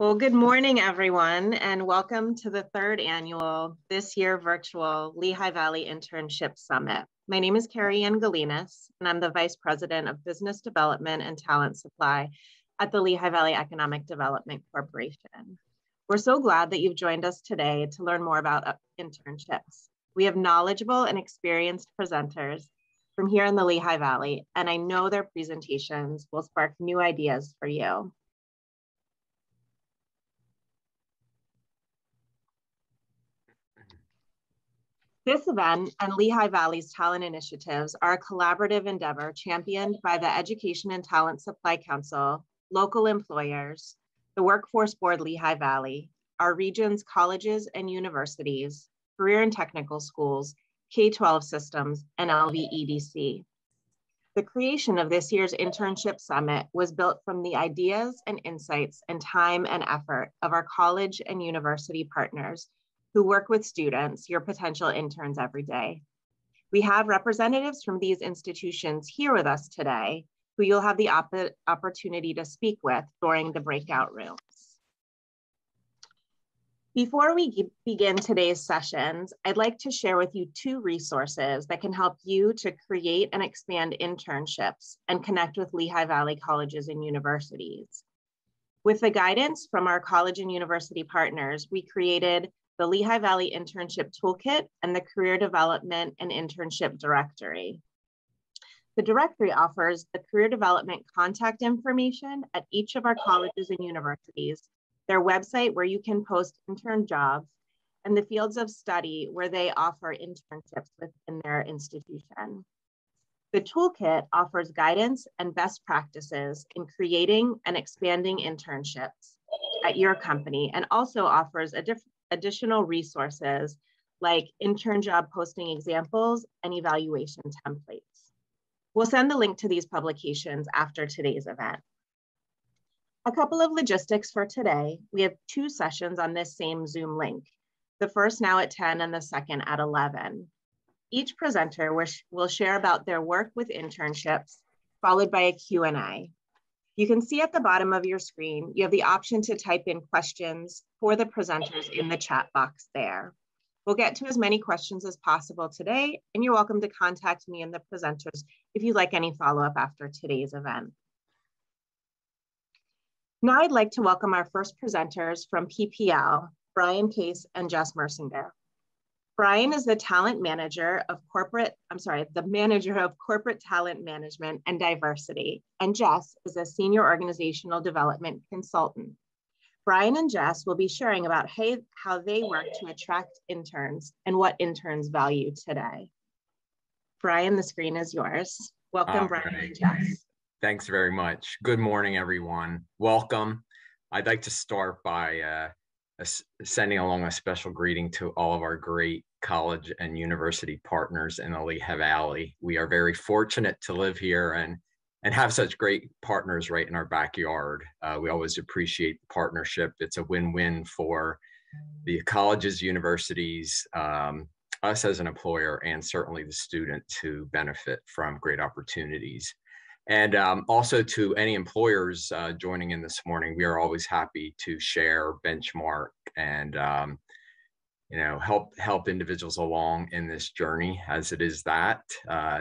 Well, good morning, everyone, and welcome to the third annual, this year virtual Lehigh Valley Internship Summit. My name is Carrie Ann Galinas, and I'm the Vice President of Business Development and Talent Supply at the Lehigh Valley Economic Development Corporation. We're so glad that you've joined us today to learn more about internships. We have knowledgeable and experienced presenters from here in the Lehigh Valley, and I know their presentations will spark new ideas for you. This event and Lehigh Valley's talent initiatives are a collaborative endeavor championed by the Education and Talent Supply Council, local employers, the Workforce Board Lehigh Valley, our region's colleges and universities, career and technical schools, K-12 systems, and LVEDC. The creation of this year's Internship Summit was built from the ideas and insights and time and effort of our college and university partners who work with students, your potential interns every day. We have representatives from these institutions here with us today who you'll have the opportunity to speak with during the breakout rooms. Before we begin today's sessions, I'd like to share with you two resources that can help you to create and expand internships and connect with Lehigh Valley colleges and universities. With the guidance from our college and university partners, we created the Lehigh Valley Internship Toolkit and the Career Development and Internship Directory. The directory offers the career development contact information at each of our colleges and universities, their website where you can post intern jobs, and the fields of study where they offer internships within their institution. The toolkit offers guidance and best practices in creating and expanding internships at your company, and also offers additional resources like intern job posting examples and evaluation templates. We'll send the link to these publications after today's event. A couple of logistics for today. We have two sessions on this same Zoom link, the first now at 10 and the second at 11. Each presenter will share about their work with internships, followed by a Q&A. You can see at the bottom of your screen, you have the option to type in questions for the presenters in the chat box there. We'll get to as many questions as possible today, and you're welcome to contact me and the presenters if you'd like any follow-up after today's event. Now I'd like to welcome our first presenters from PPL, Brian Case and Jess Mersinger. Brian is the manager of corporate talent management and diversity, and Jess is a senior organizational development consultant. Brian and Jess will be sharing about how they work to attract interns and what interns value today. Brian, the screen is yours. Welcome, Brian and Jess. Thanks very much. Good morning, everyone. Welcome. I'd like to start by sending along a special greeting to all of our great college and university partners in the Lehigh Valley. We are very fortunate to live here and have such great partners right in our backyard. We always appreciate the partnership. It's a win-win for the colleges, universities, us as an employer, and certainly the student to benefit from great opportunities. And also to any employers joining in this morning, we are always happy to share, benchmark, and help individuals along in this journey, as it is that.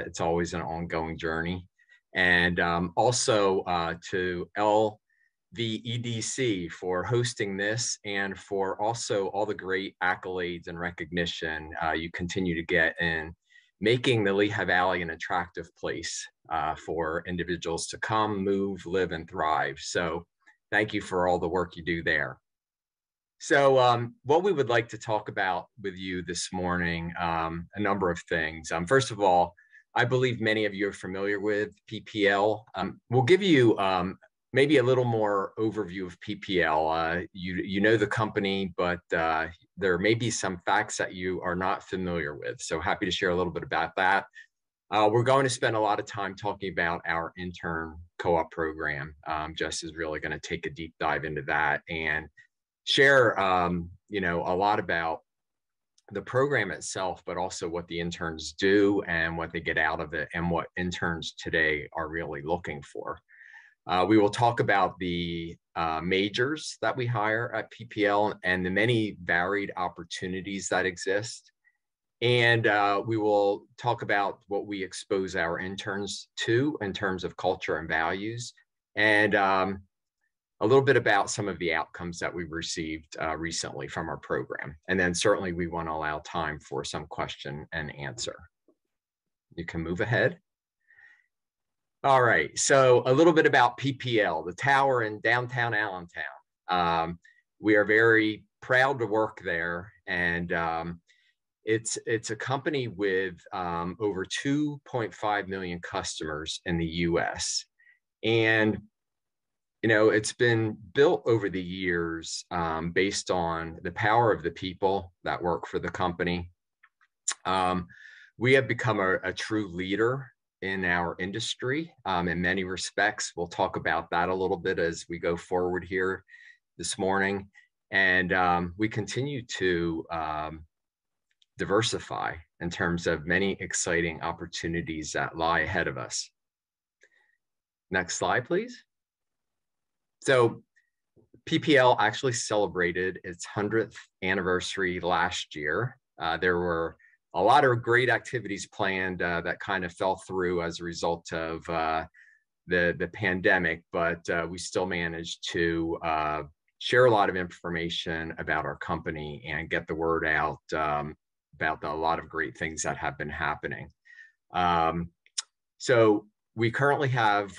It's always an ongoing journey. And also to LVEDC for hosting this, and for also all the great accolades and recognition you continue to get in making the Lehigh Valley an attractive place for individuals to come, move, live, and thrive. So thank you for all the work you do there. So what we would like to talk about with you this morning, a number of things. First of all, I believe many of you are familiar with PPL. We'll give you maybe a little more overview of PPL. You know the company, but there may be some facts that you are not familiar with. So happy to share a little bit about that. We're going to spend a lot of time talking about our intern co-op program. Jess is really going to take a deep dive into that and share a lot about the program itself, but also what the interns do and what they get out of it and what interns today are really looking for. We will talk about the majors that we hire at PPL and the many varied opportunities that exist. And we will talk about what we expose our interns to in terms of culture and values, and a little bit about some of the outcomes that we've received recently from our program. And then certainly we want to allow time for some question and answer. You can move ahead. All right, so a little bit about PPL, the tower in downtown Allentown. We are very proud to work there, and it's a company with over 2.5 million customers in the US. And, you know, it's been built over the years based on the power of the people that work for the company. We have become a true leader in our industry in many respects. We'll talk about that a little bit as we go forward here this morning. And we continue to diversify in terms of many exciting opportunities that lie ahead of us. Next slide, please. So PPL actually celebrated its 100th anniversary last year. There were a lot of great activities planned that kind of fell through as a result of the pandemic, but we still managed to share a lot of information about our company and get the word out about a lot of great things that have been happening. So we currently have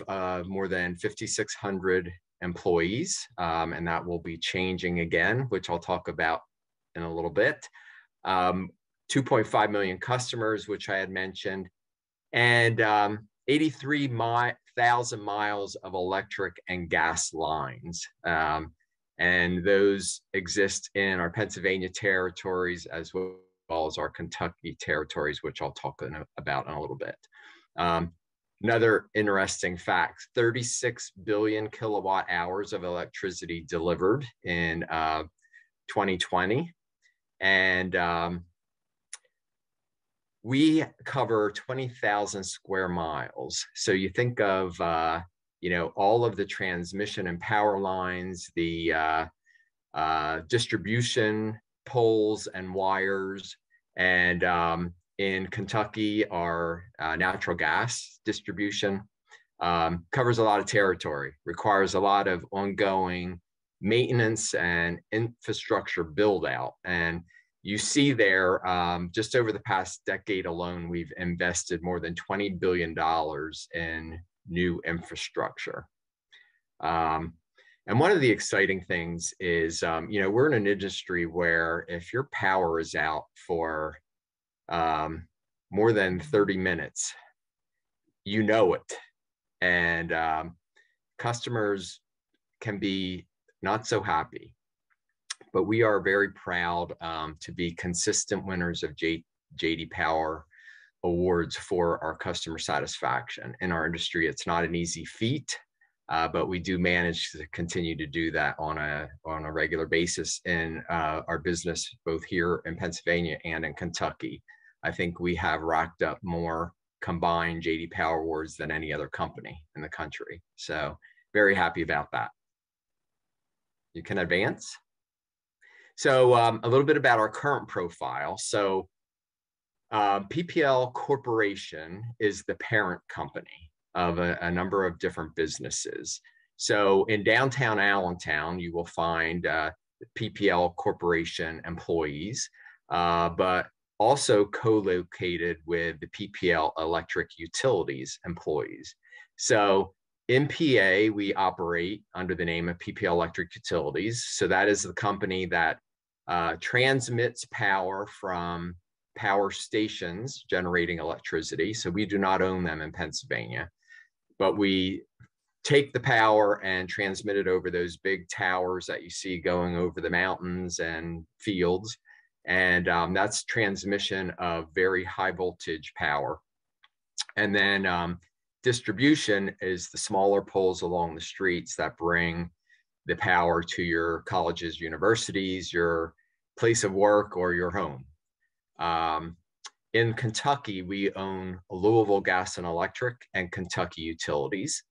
more than 5,600 employees, and that will be changing again, which I'll talk about in a little bit. 2.5 million customers, which I had mentioned, and 83,000 miles of electric and gas lines. And those exist in our Pennsylvania territories as well as our Kentucky territories, which I'll talk about in a little bit. Another interesting fact, 36 billion kilowatt hours of electricity delivered in 2020. And we cover 20,000 square miles. So you think of, you know, all of the transmission and power lines, the distribution poles and wires, and in Kentucky, our natural gas distribution covers a lot of territory, requires a lot of ongoing maintenance and infrastructure build out. And you see there, just over the past decade alone, we've invested more than $20 billion in new infrastructure. And one of the exciting things is, you know, we're in an industry where if your power is out for more than 30 minutes, you know it. And customers can be not so happy. But we are very proud to be consistent winners of J.D. Power awards for our customer satisfaction. In our industry, it's not an easy feat, but we do manage to continue to do that on a regular basis in our business, both here in Pennsylvania and in Kentucky. I think we have racked up more combined J.D. Power awards than any other company in the country. So very happy about that. You can advance. So a little bit about our current profile. So PPL Corporation is the parent company of a number of different businesses. So in downtown Allentown, you will find PPL Corporation employees, but also co-located with the PPL Electric Utilities employees. So in PA, we operate under the name of PPL Electric Utilities. So that is the company that transmits power from power stations generating electricity. So we do not own them in Pennsylvania, but we take the power and transmit it over those big towers that you see going over the mountains and fields. And that's transmission of very high voltage power. And then distribution is the smaller poles along the streets that bring the power to your colleges, universities, your place of work, or your home. In Kentucky, we own Louisville Gas and Electric and Kentucky Utilities.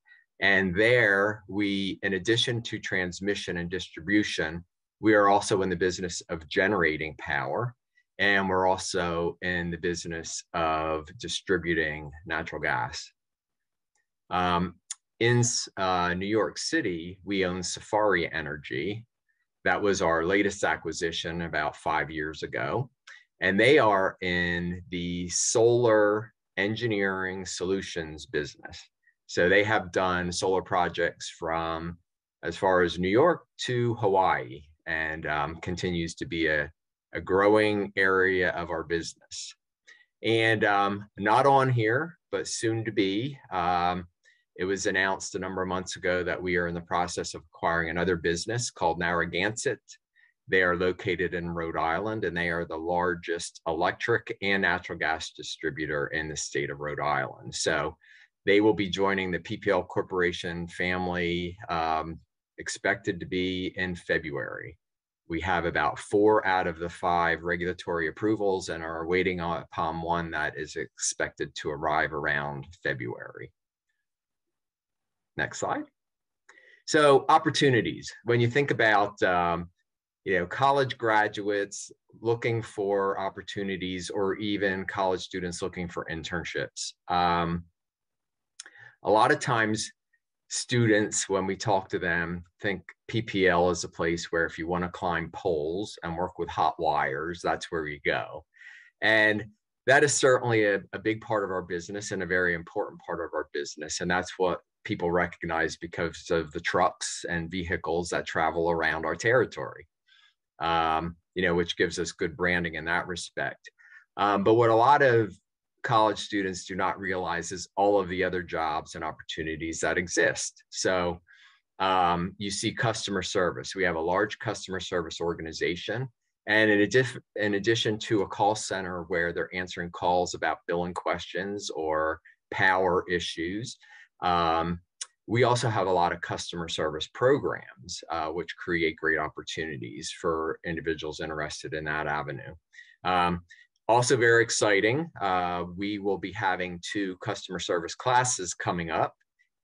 And there we, in addition to transmission and distribution, we are also in the business of generating power. And we're also in the business of distributing natural gas. In New York City, we own Safari Energy. That was our latest acquisition about 5 years ago. And they are in the solar engineering solutions business. So they have done solar projects from as far as New York to Hawaii, and continues to be a growing area of our business. And not on here, but soon to be. It was announced a number of months ago that we are in the process of acquiring another business called Narragansett. They are located in Rhode Island, and they are the largest electric and natural gas distributor in the state of Rhode Island. So they will be joining the PPL Corporation family, expected to be in February. We have about 4 out of the 5 regulatory approvals and are waiting upon one that is expected to arrive around February. Next slide. So opportunities. When you think about college graduates looking for opportunities, or even college students looking for internships, a lot of times students, when we talk to them, think PPL is a place where if you want to climb poles and work with hot wires, that's where you go. And that is certainly a big part of our business and a very important part of our business. And that's what people recognize because of the trucks and vehicles that travel around our territory, which gives us good branding in that respect. But what a lot of college students do not realize is all of the other jobs and opportunities that exist. So you see customer service. We have a large customer service organization. And in addition to a call center where they're answering calls about billing questions or power issues, we also have a lot of customer service programs, which create great opportunities for individuals interested in that avenue. Also very exciting, we will be having 2 customer service classes coming up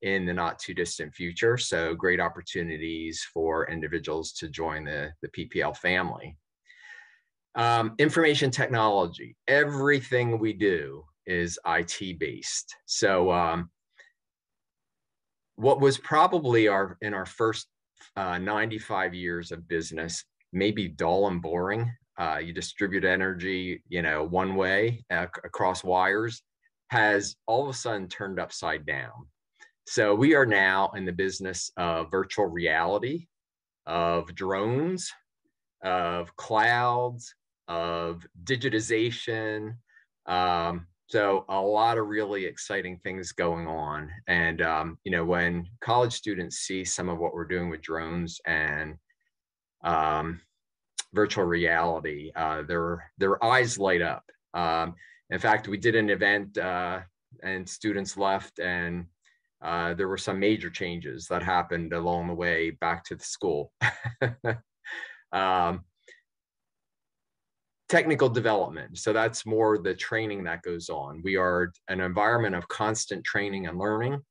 in the not too distant future. So great opportunities for individuals to join the PPL family. Information technology, everything we do is IT based. So what was probably in our first 95 years of business, maybe dull and boring. You distribute energy, one way across wires, has all of a sudden turned upside down. So we are now in the business of virtual reality, of drones, of clouds, of digitization. So a lot of really exciting things going on. And, when college students see some of what we're doing with drones and virtual reality, their eyes light up. In fact, we did an event and students left, and there were some major changes that happened along the way back to the school. Technical development. So that's more the training that goes on. We are an environment of constant training and learning.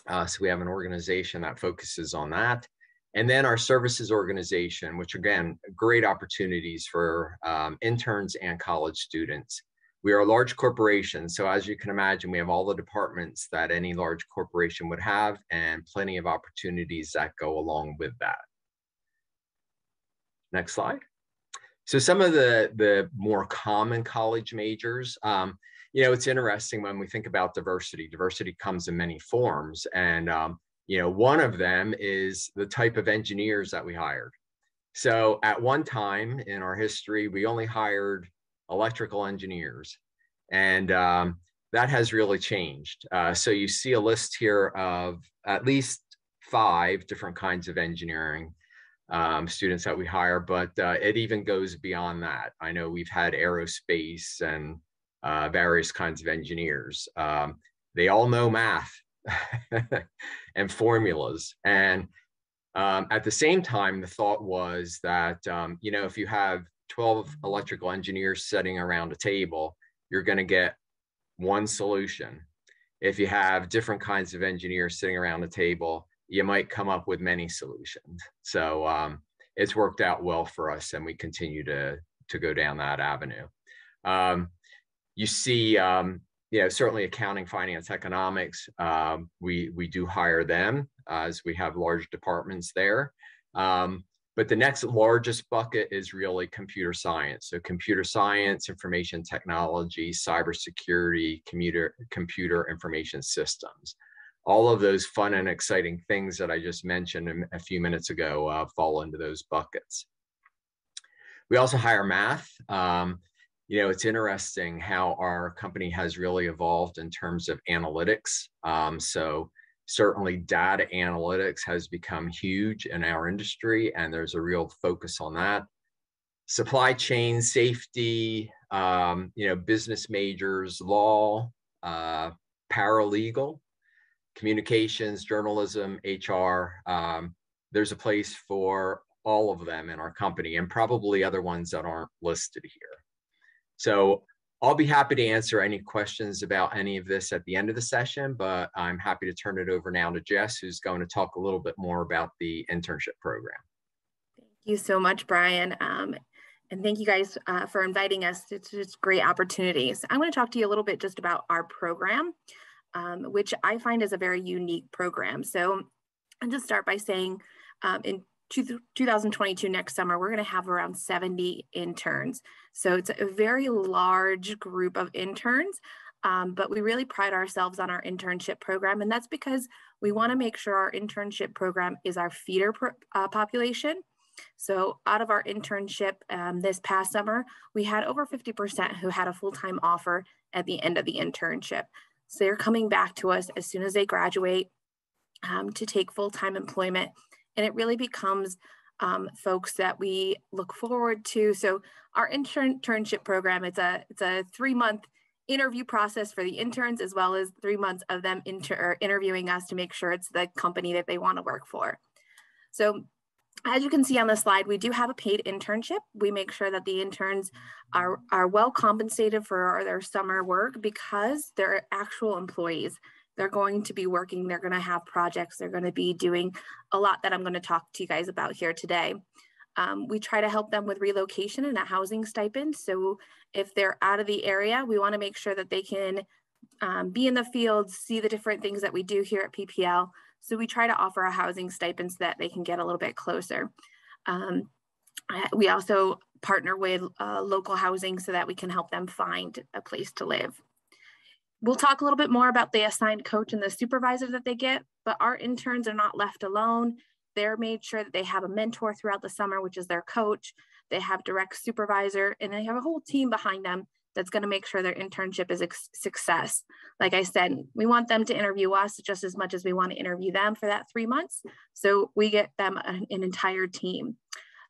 So we have an organization that focuses on that. And then our services organization, which again, great opportunities for interns and college students. We are a large corporation. So as you can imagine, we have all the departments that any large corporation would have and plenty of opportunities that go along with that. Next slide. So some of the more common college majors, it's interesting when we think about diversity. Diversity comes in many forms. And, one of them is the type of engineers that we hired. So at one time in our history, we only hired electrical engineers. And that has really changed. So you see a list here of at least 5 different kinds of engineering students that we hire, but it even goes beyond that. I know we've had aerospace and various kinds of engineers. They all know math and formulas. And at the same time, the thought was that, if you have 12 electrical engineers sitting around a table, you're going to get one solution. if you have different kinds of engineers sitting around the table, you might come up with many solutions. So it's worked out well for us, and we continue to go down that avenue. You see, certainly accounting, finance, economics, we do hire them as we have large departments there. But the next largest bucket is really computer science. So computer science, information technology, cybersecurity, computer information systems. All of those fun and exciting things that I just mentioned a few minutes ago fall into those buckets. We also hire math. It's interesting how our company has really evolved in terms of analytics. So certainly data analytics has become huge in our industry, and there's a real focus on that. Supply chain, safety, business majors, law, paralegal, communications, journalism, HR. There's a place for all of them in our company, and probably other ones that aren't listed here. So I'll be happy to answer any questions about any of this at the end of the session, but I'm happy to turn it over now to Jess, who's going to talk a little bit more about the internship program. Thank you so much, Brian. And thank you guys for inviting us. It's just great opportunities. I'm going to talk to you a little bit just about our program, which I find is a very unique program. So I'll just start by saying in 2022, next summer, we're going to have around 70 interns. So it's a very large group of interns, but we really pride ourselves on our internship program. And that's because we want to make sure our internship program is our feeder population. So out of our internship this past summer, we had over 50% who had a full-time offer at the end of the internship. So they're coming back to us as soon as they graduate to take full-time employment. And it really becomes folks that we look forward to. So our internship program, it's a 3-month interview process for the interns, as well as 3 months of them interviewing us to make sure it's the company that they want to work for. So as you can see on the slide, we do have a paid internship. We make sure that the interns are well compensated for their summer work because they're actual employees. They're going to be working, they're going to have projects, they're going to be doing a lot that I'm going to talk to you guys about here today. We try to help them with relocation and a housing stipend. So if they're out of the area, we want to make sure that they can be in the field, see the different things that we do here at PPL. So we try to offer a housing stipend so that they can get a little bit closer. We also partner with local housing so that we can help them find a place to live. We'll talk a little bit more about the assigned coach and the supervisor that they get, but our interns are not left alone. They're made sure that they have a mentor throughout the summer, which is their coach. They have direct supervisor, and they have a whole team behind them that's going to make sure their internship is a success. Like I said, we want them to interview us just as much as we want to interview them for that 3 months. So we get them an entire team.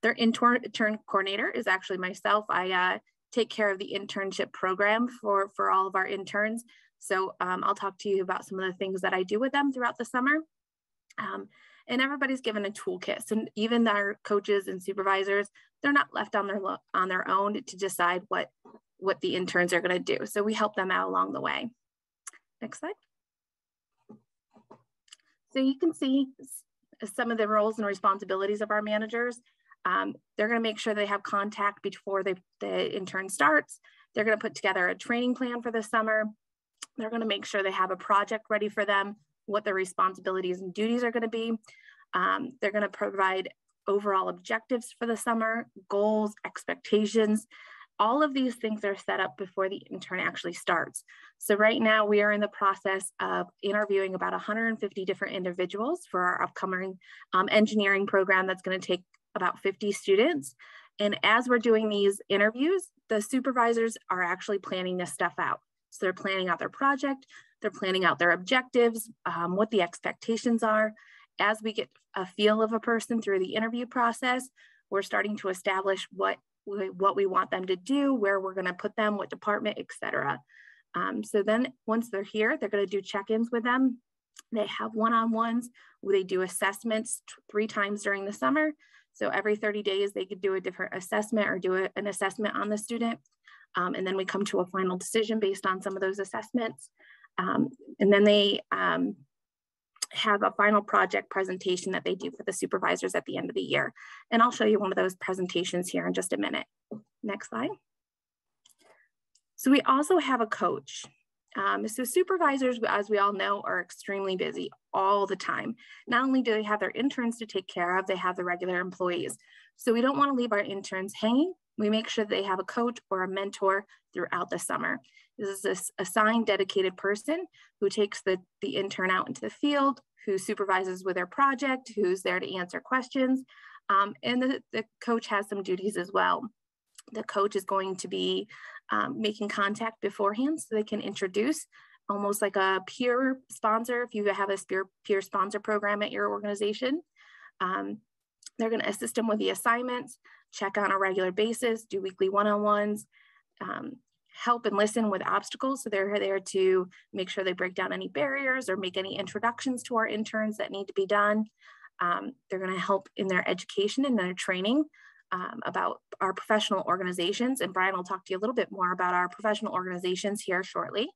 Their intern coordinator is actually myself. I take care of the internship program for all of our interns. So I'll talk to you about some of the things that I do with them throughout the summer. And everybody's given a toolkit. And even our coaches and supervisors, they're not left on their own to decide what the interns are going to do. So we help them out along the way. Next slide. So you can see some of the roles and responsibilities of our managers. They're going to make sure they have contact before the intern starts. They're going to put together a training plan for the summer. They're going to make sure they have a project ready for them, what their responsibilities and duties are going to be. They're going to provide overall objectives for the summer, goals, expectations. All of these things are set up before the intern actually starts. So right now we are in the process of interviewing about 150 different individuals for our upcoming engineering program that's going to take about 50 students. And as we're doing these interviews, the supervisors are actually planning this stuff out. So they're planning out their project, they're planning out their objectives, what the expectations are. As we get a feel of a person through the interview process, we're starting to establish what we want them to do, where we're going to put them, what department, etc. So then once they're here, they're going to do check-ins with them. They have one-on-ones where they do assessments 3 times during the summer. So every 30 days, they could do a different assessment or do an assessment on the student. And then we come to a final decision based on some of those assessments. And then they have a final project presentation that they do for the supervisors at the end of the year. And I'll show you one of those presentations here in just a minute. Next slide. So we also have a coach. So supervisors, as we all know, are extremely busy all the time. Not only do they have their interns to take care of, they have the regular employees. So we don't want to leave our interns hanging. We make sure they have a coach or a mentor throughout the summer. This is this assigned, dedicated person who takes the intern out into the field, who supervises with their project, who's there to answer questions. And the coach has some duties as well. The coach is going to be making contact beforehand so they can introduce, almost like a peer sponsor. If you have a peer sponsor program at your organization, they're going to assist them with the assignments, check on a regular basis, do weekly one-on-ones, help and listen with obstacles. So they're there to make sure they break down any barriers or make any introductions to our interns that need to be done. They're going to help in their education and their training about our professional organizations. And Brian will talk to you a little bit more about our professional organizations here shortly.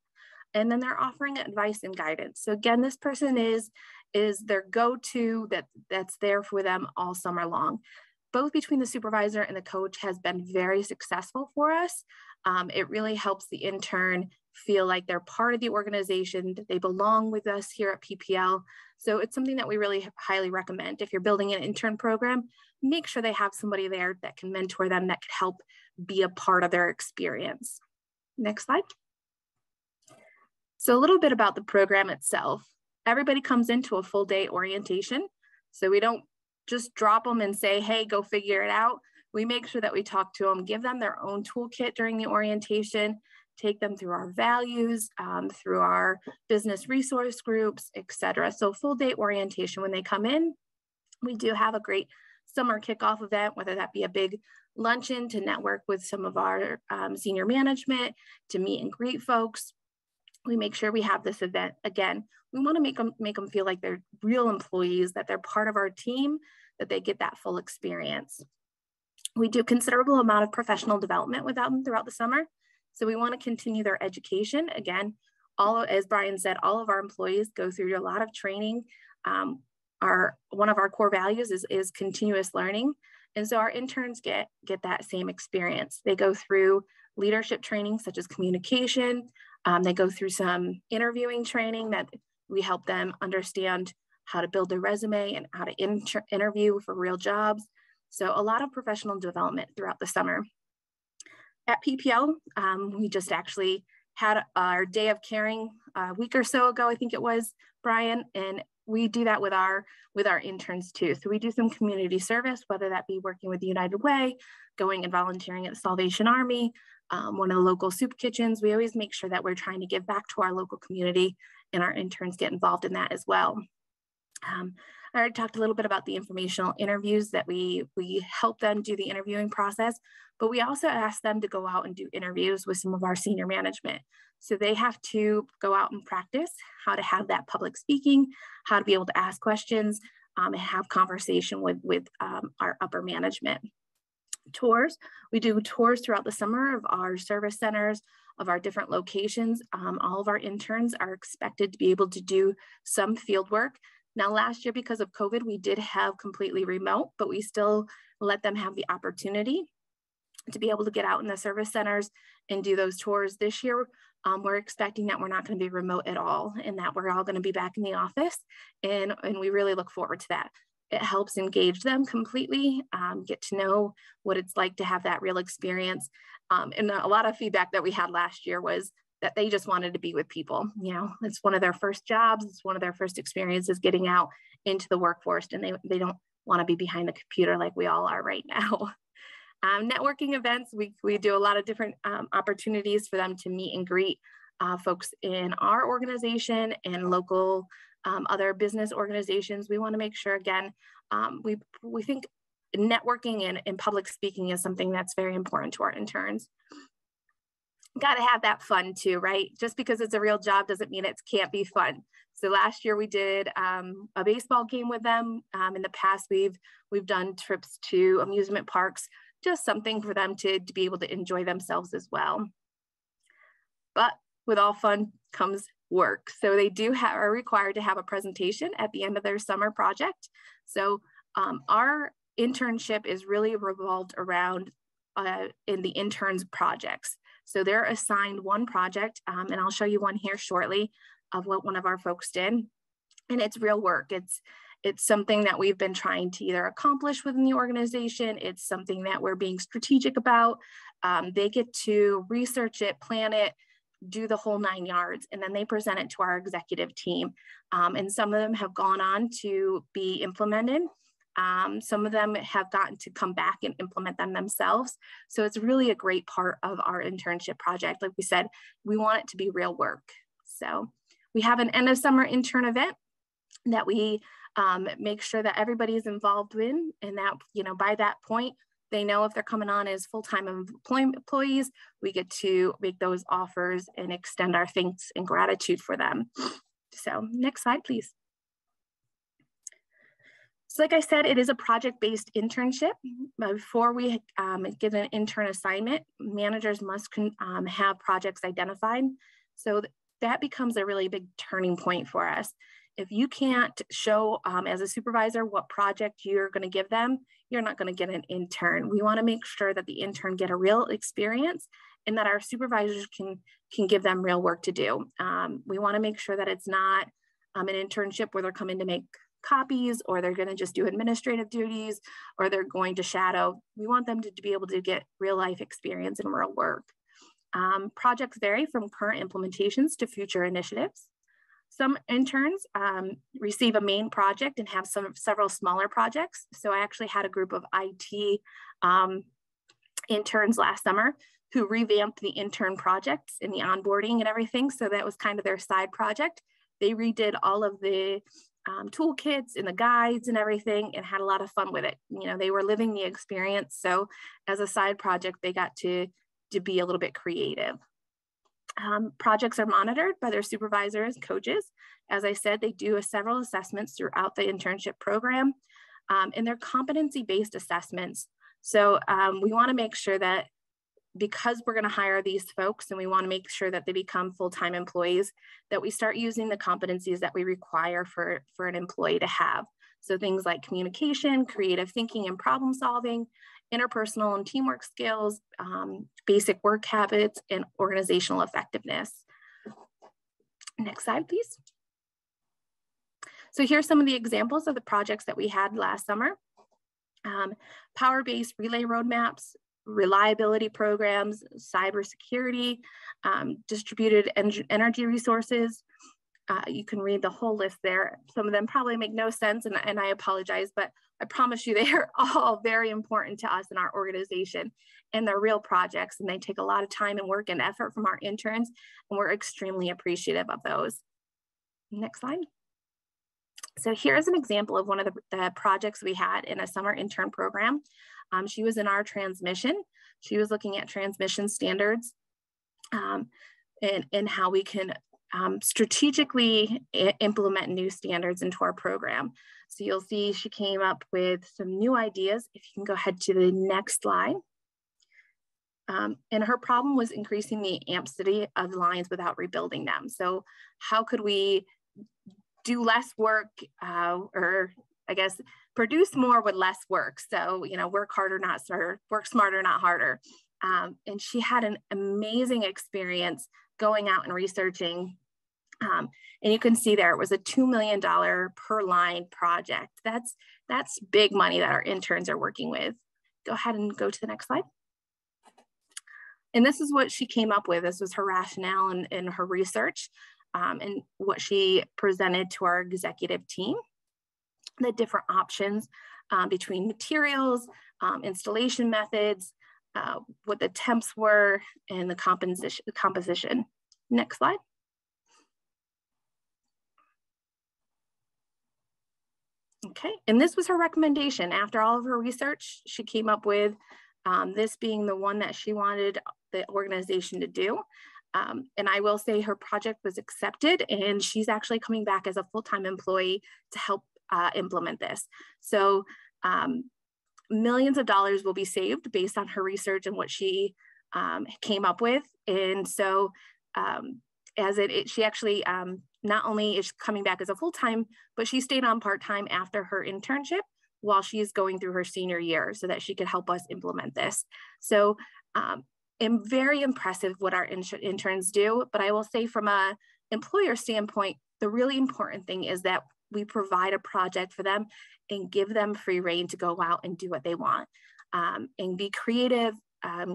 And then they're offering advice and guidance. So again, this person is their go-to that's there for them all summer long. Both between the supervisor and the coach has been very successful for us. It really helps the intern feel like they're part of the organization, that they belong with us here at PPL. So it's something that we really highly recommend. If you're building an intern program, make sure they have somebody there that can mentor them, that could help be a part of their experience. Next slide. So a little bit about the program itself. Everybody comes into a full day orientation. So we don't just drop them and say, hey, go figure it out. We make sure that we talk to them, give them their own toolkit during the orientation, take them through our values, through our business resource groups, etc. So full day orientation when they come in. We do have a great summer kickoff event, whether that be a big luncheon to network with some of our senior management, to meet and greet folks. We make sure we have this event. Again, we want to make them feel like they're real employees, that they're part of our team, that they get that full experience. We do considerable amount of professional development with them throughout the summer. So we want to continue their education. Again, as Brian said, all of our employees go through a lot of training. One of our core values is continuous learning. And so our interns get that same experience. They go through leadership training, such as communication. They go through some interviewing training that we help them understand how to build their resume and how to interview for real jobs. So a lot of professional development throughout the summer. At PPL, we just actually had our Day of Caring a week or so ago, I think it was, Brian, and we do that with our interns too. So we do some community service, whether that be working with the United Way, going and volunteering at the Salvation Army, one of the local soup kitchens. We always make sure that we're trying to give back to our local community, and our interns get involved in that as well. I already talked a little bit about the informational interviews that we help them do the interviewing process, but we also ask them to go out and do interviews with some of our senior management. So they have to go out and practice how to have that public speaking, how to be able to ask questions, and have conversation with our upper management. Tours, we do tours throughout the summer of our service centers, of our different locations. All of our interns are expected to be able to do some field work. Now, last year, because of COVID, we did have completely remote, but we still let them have the opportunity to be able to get out in the service centers and do those tours. This year, we're expecting that we're not going to be remote at all, and that we're all going to be back in the office, and we really look forward to that. It helps engage them completely, get to know what it's like to have that real experience. And a lot of feedback that we had last year was that they just wanted to be with people. You know, it's one of their first jobs. It's one of their first experiences getting out into the workforce, and they don't want to be behind the computer like we all are right now. Networking events, we do a lot of different opportunities for them to meet and greet folks in our organization and local other business organizations. We want to make sure, again, we think networking and public speaking is something that's very important to our interns. Got to have that fun too, right? Just because it's a real job doesn't mean it can't be fun. So last year we did a baseball game with them. In the past, we've done trips to amusement parks, just something for them to be able to enjoy themselves as well. But with all fun comes work. So they are required to have a presentation at the end of their summer project. So our internship is really revolved around in the interns projects. So they're assigned one project, and I'll show you one here shortly of what one of our folks did. And it's real work. It's something that we've been trying to either accomplish within the organization. It's something that we're being strategic about. They get to research it, plan it, do the whole 9 yards, and then they present it to our executive team. And some of them have gone on to be implemented. Some of them have gotten to come back and implement them themselves. So it's really a great part of our internship project. Like we said, we want it to be real work. So we have an end of summer intern event that we make sure that everybody is involved in, and that, you know, by that point, they know if they're coming on as full-time employees, we get to make those offers and extend our thanks and gratitude for them. So next slide, please. So like I said, it is a project-based internship. Before we give an intern assignment, managers must have projects identified. So that becomes a really big turning point for us. If you can't show as a supervisor what project you're going to give them, you're not going to get an intern. We want to make sure that the intern get a real experience and that our supervisors can give them real work to do. We want to make sure that it's not an internship where they're coming to make copies, or they're going to just do administrative duties, or they're going to shadow. We want them to be able to get real life experience and real work. Projects vary from current implementations to future initiatives. Some interns receive a main project and have several smaller projects. So I actually had a group of IT interns last summer who revamped the intern projects and the onboarding and everything. So that was kind of their side project. They redid all of the toolkits and the guides and everything, and had a lot of fun with it. You know, they were living the experience. So as a side project, they got to be a little bit creative. Projects are monitored by their supervisors, coaches. As I said, they do several assessments throughout the internship program, and they're competency-based assessments. So we want to make sure that, because we're going to hire these folks and we want to make sure that they become full-time employees, that we start using the competencies that we require for an employee to have. So things like communication, creative thinking and problem solving, interpersonal and teamwork skills, basic work habits, and organizational effectiveness. Next slide, please. So here's some of the examples of the projects that we had last summer. Power-based relay roadmaps, reliability programs, cybersecurity, distributed energy resources. You can read the whole list there. Some of them probably make no sense, and I apologize, but I promise you they are all very important to us in our organization, and they're real projects, and they take a lot of time and work and effort from our interns, and we're extremely appreciative of those. Next slide. So here's an example of one of the projects we had in a summer intern program. She was in our transmission. She was looking at transmission standards and how we can strategically implement new standards into our program. So you'll see she came up with some new ideas. If you can go ahead to the next slide. And her problem was increasing the ampacity of lines without rebuilding them. So how could we do less work, or I guess produce more with less work? So, you know, work harder, not smarter, work smarter, not harder. And she had an amazing experience going out and researching. And you can see there, it was a $2 million per line project. That's big money that our interns are working with. Go ahead and go to the next slide. And this is what she came up with. This was her rationale and her research, and what she presented to our executive team. The different options between materials, installation methods, what the temps were, and the composition. Next slide. Okay, and this was her recommendation. After all of her research, she came up with this being the one that she wanted the organization to do. And I will say her project was accepted, and she's actually coming back as a full-time employee to help implement this. So millions of dollars will be saved based on her research and what she came up with. And so she actually not only is coming back as a full-time, but she stayed on part-time after her internship while she's going through her senior year so that she could help us implement this. So I'm very impressive what our interns do, but I will say from a employer standpoint, the really important thing is that we provide a project for them and give them free rein to go out and do what they want and be creative,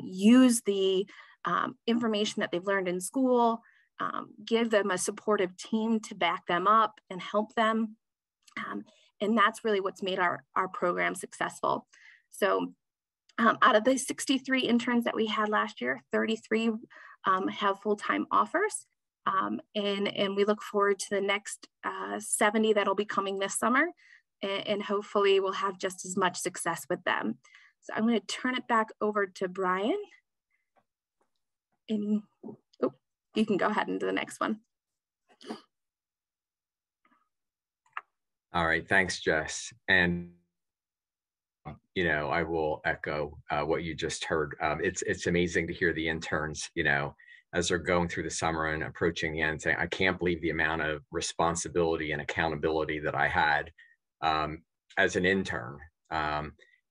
use the information that they've learned in school, give them a supportive team to back them up and help them. And that's really what's made our program successful. So out of the 63 interns that we had last year, 33 have full-time offers. And we look forward to the next 70 that'll be coming this summer. And hopefully we'll have just as much success with them. So I'm going to turn it back over to Brian. And oh, you can go ahead and do the next one. All right, thanks, Jess. And you know, I will echo what you just heard. It's amazing to hear the interns, you know, as they're going through the summer and approaching the end, saying, I can't believe the amount of responsibility and accountability that I had as an intern.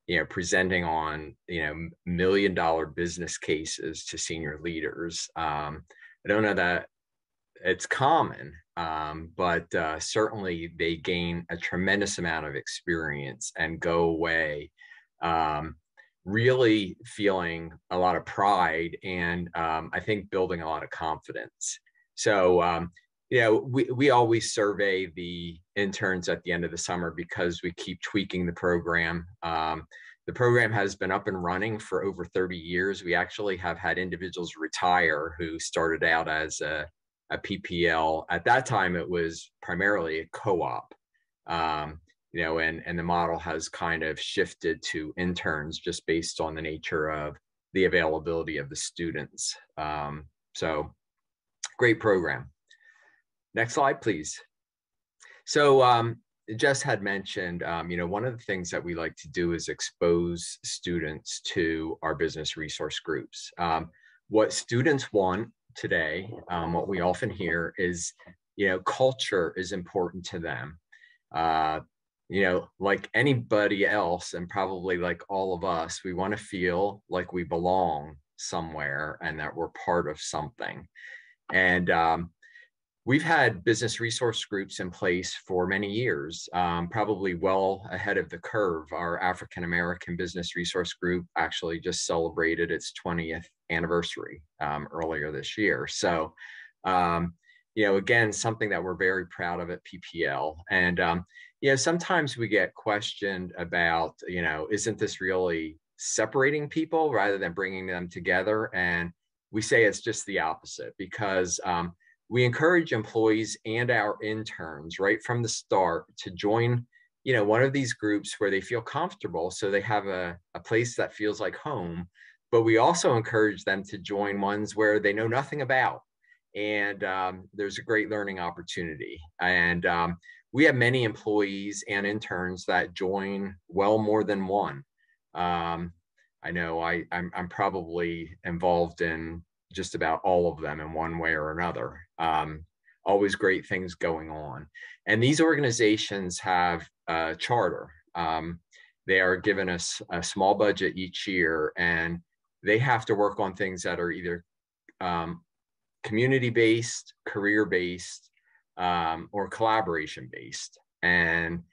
You know, presenting on, you know, $1 million business cases to senior leaders. I don't know that it's common, but certainly they gain a tremendous amount of experience and go away really feeling a lot of pride and I think building a lot of confidence. So, you know, we always survey the interns at the end of the summer because we keep tweaking the program. The program has been up and running for over 30 years. We actually have had individuals retire who started out as a PPL. At that time, it was primarily a co-op, you know, and the model has kind of shifted to interns just based on the nature of the availability of the students. So great program. Next slide, please. So Jess had mentioned, you know, one of the things that we like to do is expose students to our business resource groups. What students want today, what we often hear is, you know, culture is important to them. You know, like anybody else, and probably like all of us, we want to feel like we belong somewhere and that we're part of something. And we've had business resource groups in place for many years, probably well ahead of the curve. Our African American Business Resource Group actually just celebrated its 20th anniversary earlier this year. So, you know, again, something that we're very proud of at PPL. And, you know, sometimes we get questioned about, you know, isn't this really separating people rather than bringing them together? And we say it's just the opposite, because we encourage employees and our interns right from the start to join, you know, one of these groups where they feel comfortable, so they have a place that feels like home. But we also encourage them to join ones where they know nothing about, and there's a great learning opportunity. And we have many employees and interns that join well more than one. I know I'm probably involved in just about all of them in one way or another. Always great things going on. And these organizations have a charter. They are given us a small budget each year, and they have to work on things that are either community-based, career-based, or collaboration-based. And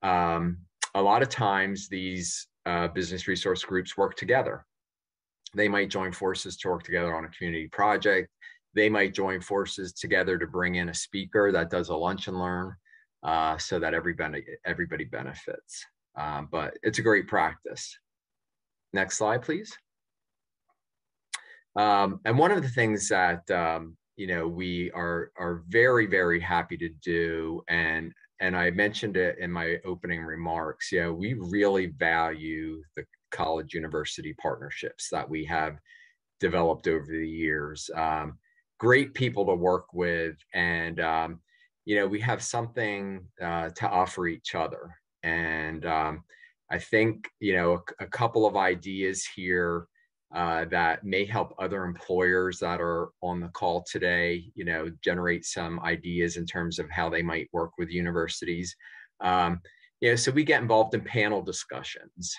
a lot of times these business resource groups work together. They might join forces to work together on a community project. They might join forces together to bring in a speaker that does a lunch and learn so that everybody benefits. But it's a great practice. Next slide, please. And one of the things that you know, we are very, very happy to do, and I mentioned it in my opening remarks, you know, we really value the college university partnerships that we have developed over the years. Great people to work with, and you know, we have something to offer each other. And I think, you know, a couple of ideas here that may help other employers that are on the call today, generate some ideas in terms of how they might work with universities. So we get involved in panel discussions.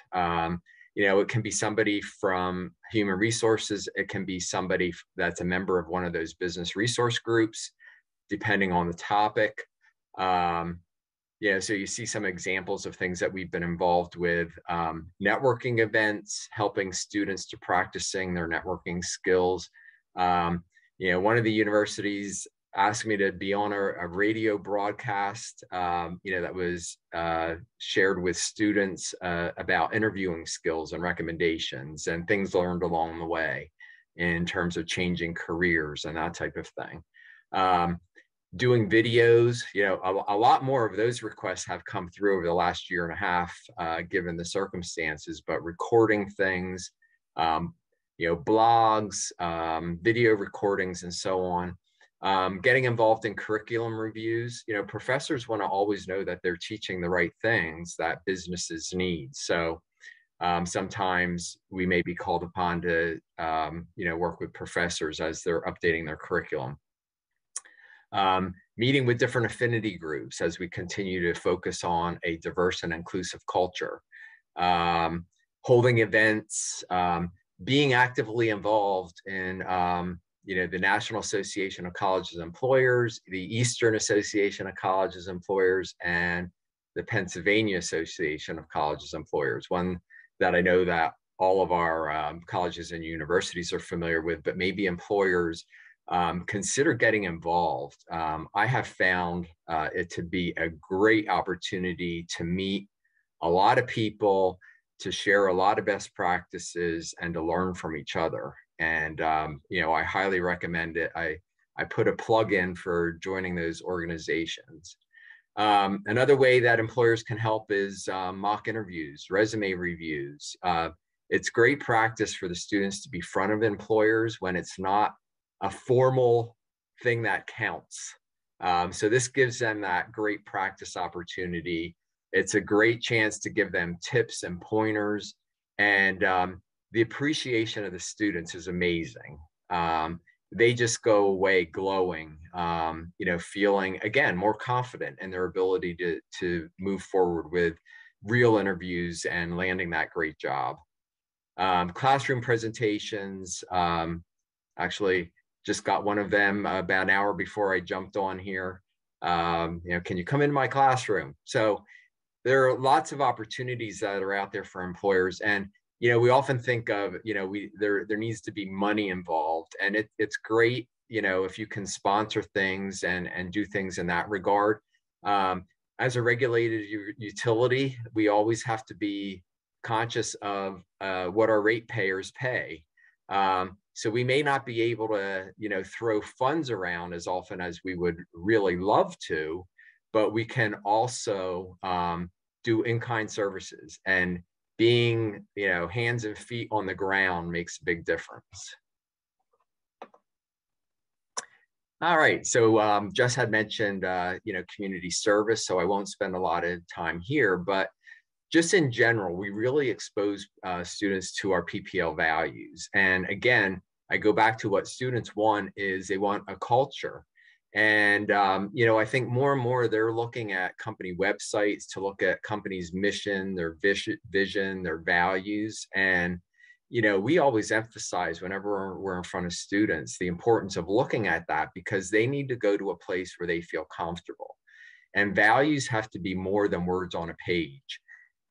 It can be somebody from human resources. It can be somebody that's a member of one of those business resource groups, depending on the topic. So you see some examples of things that we've been involved with, networking events, helping students to practicing their networking skills. One of the universities asked me to be on a radio broadcast, that was shared with students about interviewing skills and recommendations and things learned along the way in terms of changing careers and that type of thing. Doing videos, a lot more of those requests have come through over the last year and a half, given the circumstances, but recording things, blogs, video recordings, and so on. Getting involved in curriculum reviews. Professors want to always know that they're teaching the right things that businesses need. So sometimes we may be called upon to, work with professors as they're updating their curriculum. Meeting with different affinity groups as we continue to focus on a diverse and inclusive culture. Holding events, being actively involved in the National Association of Colleges and Employers, the Eastern Association of Colleges and Employers, and the Pennsylvania Association of Colleges and Employers, one that I know that all of our colleges and universities are familiar with, but maybe employers consider getting involved. I have found it to be a great opportunity to meet a lot of people, to share a lot of best practices, and to learn from each other. And, I highly recommend it. I put a plug in for joining those organizations. Another way that employers can help is mock interviews, resume reviews. It's great practice for the students to be front of employers when it's not a formal thing that counts. So this gives them that great practice opportunity. It's a great chance to give them tips and pointers, and the appreciation of the students is amazing. They just go away glowing, feeling, again, more confident in their ability to move forward with real interviews and landing that great job. Classroom presentations, actually just got one of them about an hour before I jumped on here. Can you come into my classroom? So there are lots of opportunities that are out there for employers. And we often think of, there needs to be money involved, and it's great, if you can sponsor things and do things in that regard. As a regulated utility, we always have to be conscious of what our ratepayers pay. So we may not be able to, throw funds around as often as we would really love to, but we can also do in-kind services, and being, hands and feet on the ground makes a big difference. All right, so Jess had mentioned, community service, so I won't spend a lot of time here, but just in general, we really expose students to our PPL values. And again, I go back to what students want is they want a culture. And, I think more and more they're looking at company websites to look at companies' mission, their vision, their values. And, we always emphasize whenever we're in front of students, the importance of looking at that, because they need to go to a place where they feel comfortable. And values have to be more than words on a page.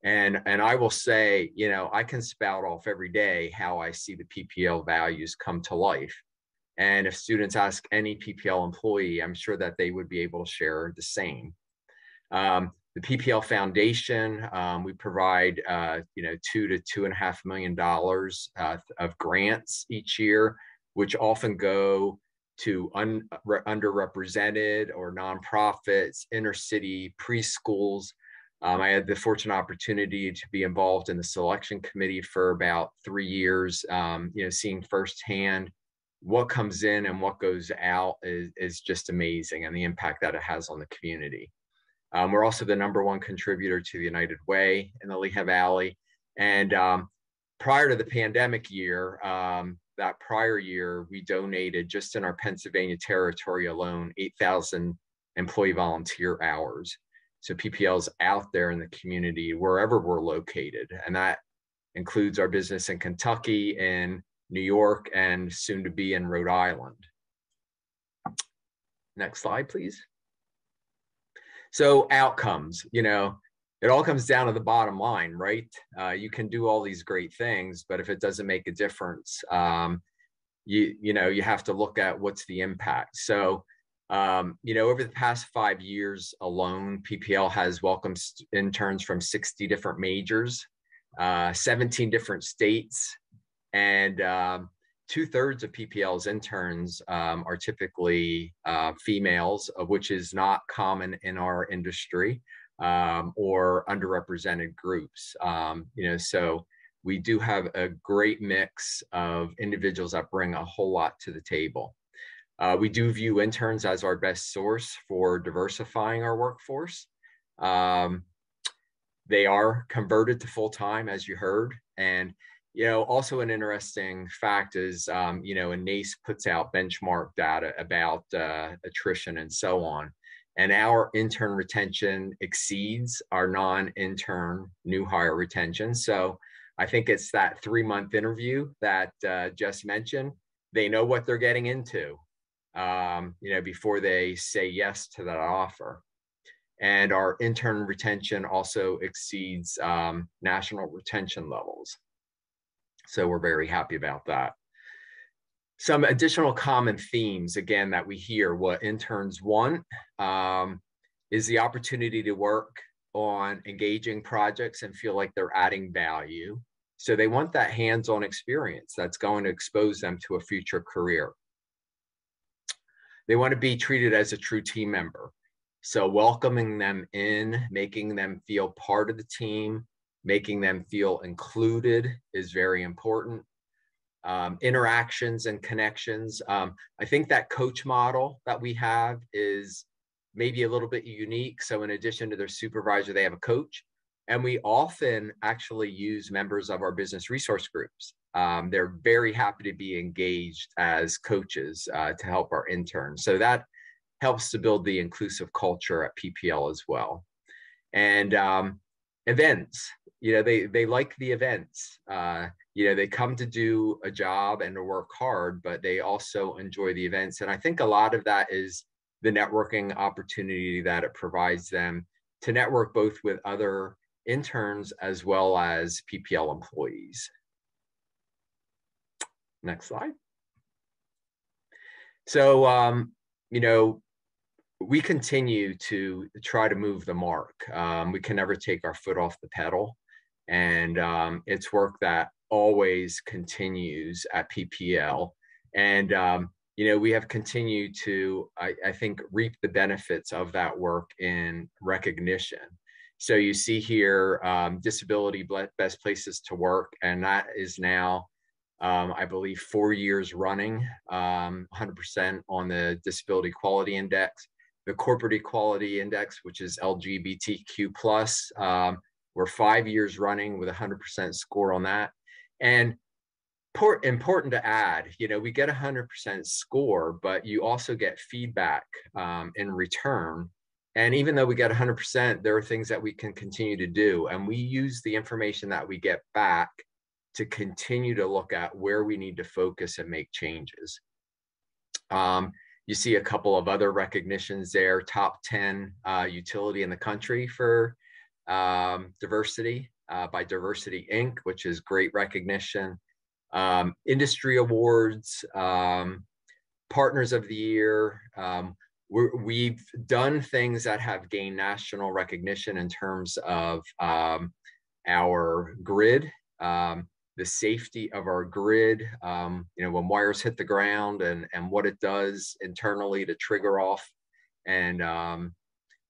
And I will say, I can spout off every day how I see the PPL values come to life. And if students ask any PPL employee, I'm sure that they would be able to share the same. The PPL Foundation, we provide, $2 to $2.5 million of grants each year, which often go to underrepresented or nonprofits, inner city preschools. I had the fortunate opportunity to be involved in the selection committee for about 3 years, seeing firsthand what comes in and what goes out is just amazing, and the impact that it has on the community. We're also the #1 contributor to the United Way in the Lehigh Valley. And prior to the pandemic year, that prior year, we donated just in our Pennsylvania territory alone, 8,000 employee volunteer hours. So PPL's out there in the community, wherever we're located. And that includes our business in Kentucky, in New York, and soon to be in Rhode Island. Next slide, please. So outcomes, you know, it all comes down to the bottom line, right? You can do all these great things, but if it doesn't make a difference, you know, you have to look at what's the impact. So, you know, over the past 5 years alone, PPL has welcomed interns from 60 different majors, 17 different states, and 2/3 of PPL's interns are typically females, which is not common in our industry, or underrepresented groups. You know, so we do have a great mix of individuals that bring a whole lot to the table. We do view interns as our best source for diversifying our workforce. They are converted to full-time, as you heard. And, you know, also an interesting fact is, you know, NACE puts out benchmark data about attrition and so on. And our intern retention exceeds our non-intern new hire retention. So I think it's that 3-month interview that Jess mentioned. They know what they're getting into, you know, before they say yes to that offer. And our intern retention also exceeds national retention levels. So we're very happy about that. Some additional common themes, again, that we hear, what interns want is the opportunity to work on engaging projects and feel like they're adding value. So they want that hands-on experience that's going to expose them to a future career. They want to be treated as a true team member. So welcoming them in, making them feel part of the team, making them feel included is very important. Interactions and connections. I think that coach model that we have is maybe a little bit unique. So in addition to their supervisor, they have a coach. And we often actually use members of our business resource groups. They're very happy to be engaged as coaches to help our interns. So that helps to build the inclusive culture at PPL as well. And events, you know, they like the events. You know, they come to do a job and to work hard, but they also enjoy the events. And I think a lot of that is the networking opportunity that it provides them to network both with other interns as well as PPL employees. Next slide. So, you know, we continue to try to move the mark. We can never take our foot off the pedal. And it's work that always continues at PPL. And, you know, we have continued to, I think, reap the benefits of that work in recognition. So you see here, disability best places to work, and that is now, I believe, 4 years running, 100% on the Disability Quality Index. The Corporate Equality Index, which is LGBTQ+, we're 5 years running with 100% score on that. And important to add, you know, we get 100% score, but you also get feedback in return. And even though we get 100%, there are things that we can continue to do. And we use the information that we get back to continue to look at where we need to focus and make changes. You see a couple of other recognitions there, top 10 utility in the country for diversity by Diversity Inc., which is great recognition. Industry awards, partners of the year. We've done things that have gained national recognition in terms of our grid, the safety of our grid, you know, when wires hit the ground and what it does internally to trigger off and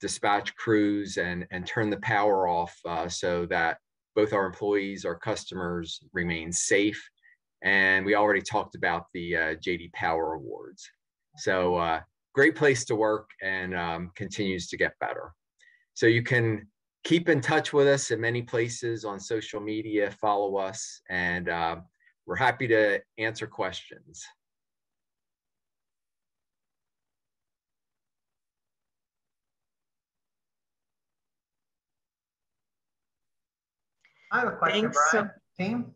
dispatch crews and turn the power off so that both our employees, our customers remain safe. And we already talked about the JD Power Awards. So great place to work and continues to get better. So you can keep in touch with us in many places on social media, follow us, and we're happy to answer questions. I have a question, Brian. Team.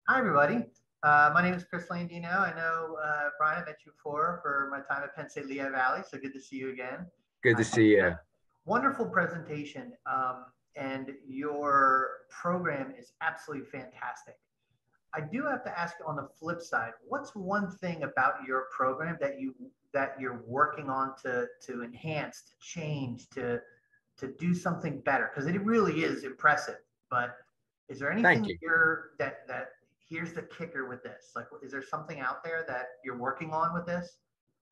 Hi, everybody. My name is Chris Landino. I know, Brian, I met you before for my time at Penn State Lehigh Valley, so good to see you again. Good to see you. Wonderful presentation, and your program is absolutely fantastic. I do have to ask on the flip side, what's one thing about your program that you're working on to enhance, to change, to do something better? Because it really is impressive. But is there anything that here's the kicker with this? Like, is there something out there that you're working on with this?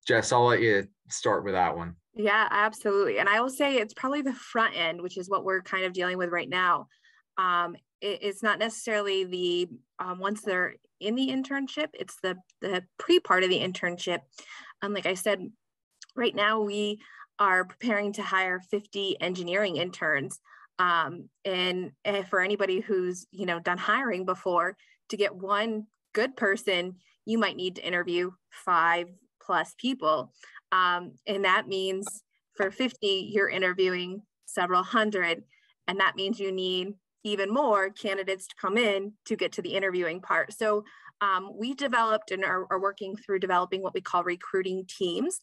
Jess, I'll let you start with that one. Yeah, absolutely. And I will say it's probably the front end, which is what we're kind of dealing with right now. It's not necessarily the once they're in the internship, it's the pre-part of the internship. Like I said, right now we are preparing to hire 50 engineering interns. And for anybody who's, done hiring before, to get one good person, you might need to interview 5+ people. And that means for 50, you're interviewing several hundred. And that means you need even more candidates to come in to get to the interviewing part. So we developed and are working through developing what we call recruiting teams.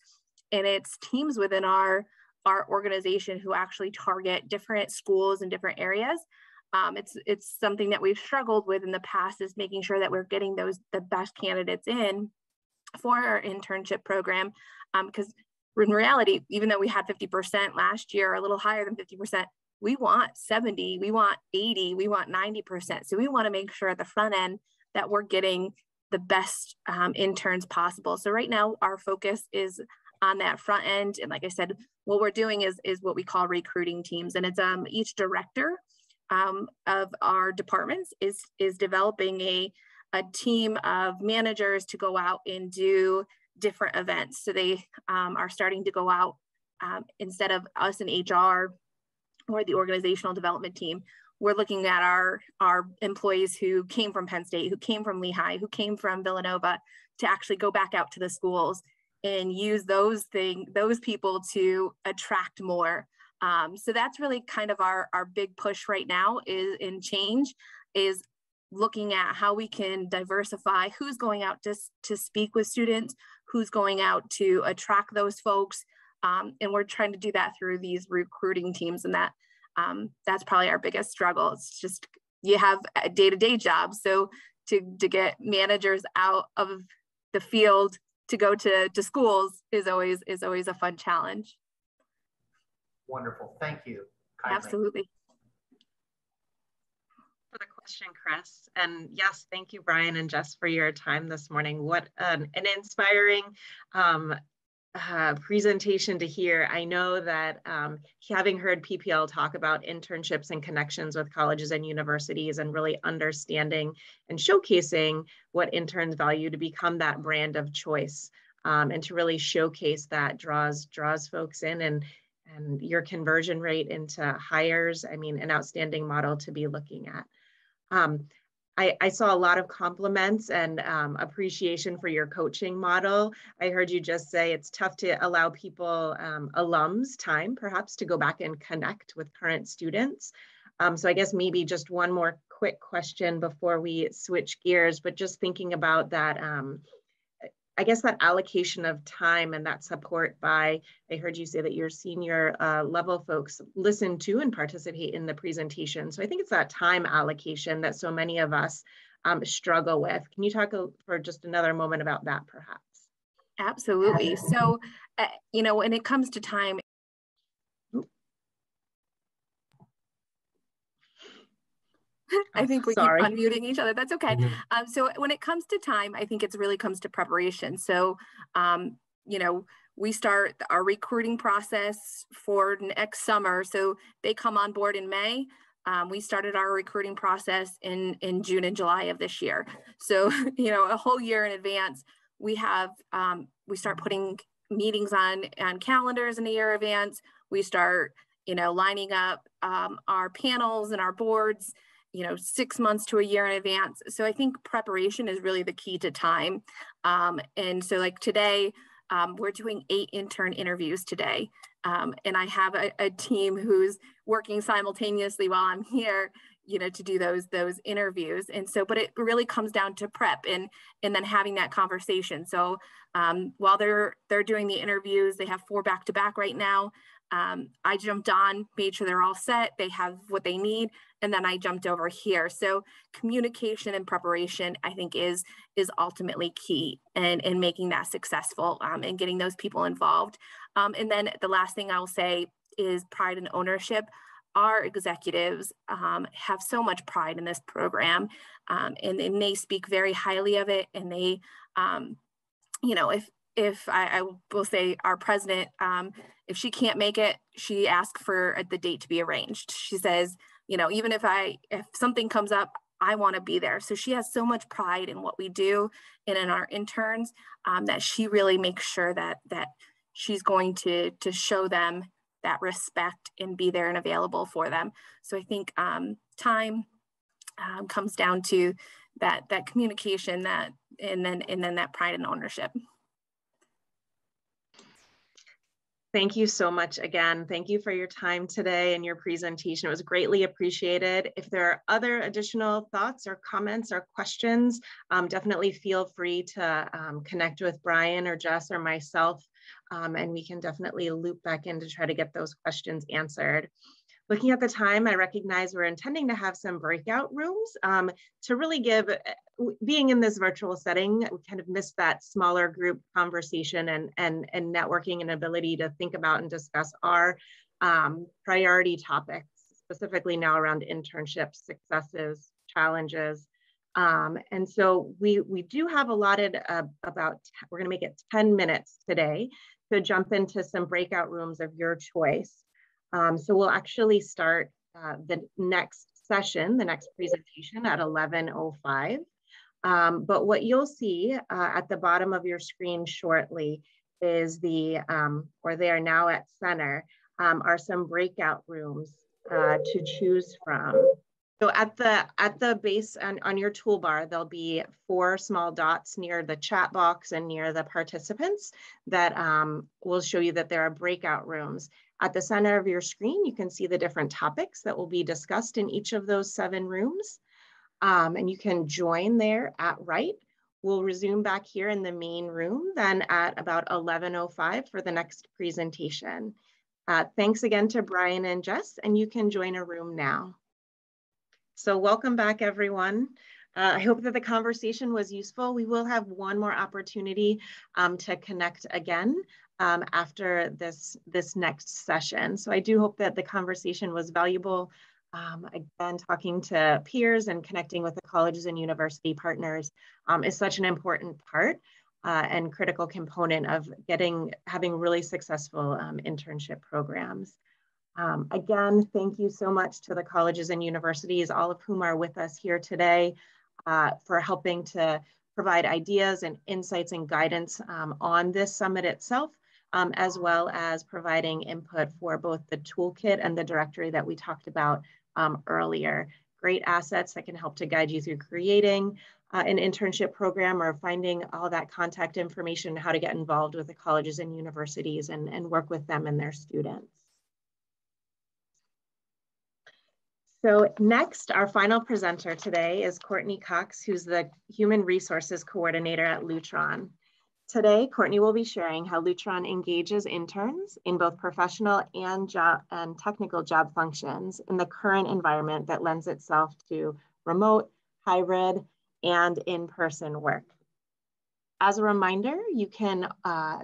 And it's teams within our organization who actually target different schools in different areas. It's something that we've struggled with in the past, is making sure that we're getting the best candidates in for our internship program. Because in reality, even though we had 50% last year, a little higher than 50%, we want 70, we want 80, we want 90%. So we want to make sure at the front end that we're getting the best interns possible. So right now our focus is on that front end. And like I said, what we're doing is what we call recruiting teams. And it's each director of our departments is developing a team of managers to go out and do different events. So they are starting to go out instead of us in HR or the organizational development team. We're looking at our employees who came from Penn State, who came from Lehigh, who came from Villanova, to actually go back out to the schools and use those people to attract more. So that's really kind of our big push right now is looking at how we can diversify who's going out to speak with students, who's going out to attract those folks. And we're trying to do that through these recruiting teams, and that's probably our biggest struggle. It's just, you have a day-to-day job. So to get managers out of the field to go to schools is always a fun challenge. Wonderful. Thank you. Kindly. Absolutely. For the question, Chris. And yes, thank you, Brian and Jess, for your time this morning. What an inspiring presentation to hear. I know that having heard PPL talk about internships and connections with colleges and universities and really understanding and showcasing what interns value to become that brand of choice, and to really showcase that draws folks in, and your conversion rate into hires, I mean, an outstanding model to be looking at. I saw a lot of compliments and appreciation for your coaching model. I heard you just say it's tough to allow people, alums, time perhaps to go back and connect with current students. So I guess maybe just one more quick question before we switch gears, but just thinking about that, I guess that allocation of time and that support by, I heard you say that your senior level folks listen to and participate in the presentation. So I think it's that time allocation that so many of us struggle with. Can you talk for just another moment about that perhaps? Absolutely. So, when it comes to time, I think we keep unmuting each other. That's okay. Mm-hmm. So when it comes to time, I think it really comes to preparation. So, we start our recruiting process for next summer. So they come on board in May. We started our recruiting process in June and July of this year. So, a whole year in advance, we start putting meetings on calendars in a year in advance. We start lining up our panels and our boards, 6 months to a year in advance. So I think preparation is really the key to time. And so like today, we're doing 8 intern interviews today. And I have a team who's working simultaneously while I'm here, to do those interviews. And so, but it really comes down to prep and then having that conversation. So while they're doing the interviews, they have 4 back-to-back right now. I jumped on, made sure they're all set, they have what they need, and then I jumped over here. So communication and preparation, I think, is ultimately key in making that successful and getting those people involved. And then the last thing I'll say is pride and ownership. Our executives have so much pride in this program, and they speak very highly of it. And they, if I will say our president, if she can't make it, she asks for the date to be arranged. She says, even if something comes up, I want to be there. So she has so much pride in what we do and in our interns that she really makes sure that she's going to show them that respect and be there and available for them. So I think time comes down to that communication, and then that pride and ownership. Thank you so much again. Thank you for your time today and your presentation. It was greatly appreciated. If there are other additional thoughts or comments or questions, definitely feel free to connect with Brian or Jess or myself, and we can definitely loop back in to try to get those questions answered. Looking at the time, I recognize we're intending to have some breakout rooms to really give, being in this virtual setting, we kind of missed that smaller group conversation and networking and ability to think about and discuss our priority topics, specifically now around internships, successes, challenges. And so we do have allotted we're gonna make it 10 minutes today to jump into some breakout rooms of your choice. So we'll actually start the next session, the next presentation at 11:05. But what you'll see at the bottom of your screen shortly is or they are now at center, are some breakout rooms to choose from. So at the base on your toolbar, there'll be 4 small dots near the chat box and near the participants that will show you that there are breakout rooms. At the center of your screen, you can see the different topics that will be discussed in each of those 7 rooms. And you can join there at right. We'll resume back here in the main room then at about 11:05 for the next presentation. Thanks again to Brian and Jess, and you can join a room now. So welcome back, everyone. I hope that the conversation was useful. We will have one more opportunity to connect again after this next session. So I do hope that the conversation was valuable. Again, talking to peers and connecting with the colleges and university partners is such an important part and critical component of having really successful internship programs. Again, thank you so much to the colleges and universities, all of whom are with us here today, for helping to provide ideas and insights and guidance on this summit itself, as well as providing input for both the toolkit and the directory that we talked about earlier. Great assets that can help to guide you through creating an internship program or finding all that contact information, how to get involved with the colleges and universities and work with them and their students. So next, our final presenter today is Courtney Cox, who's the Human Resources Coordinator at Lutron. Today, Courtney will be sharing how Lutron engages interns in both professional and technical job functions in the current environment that lends itself to remote, hybrid, and in-person work. As a reminder, you can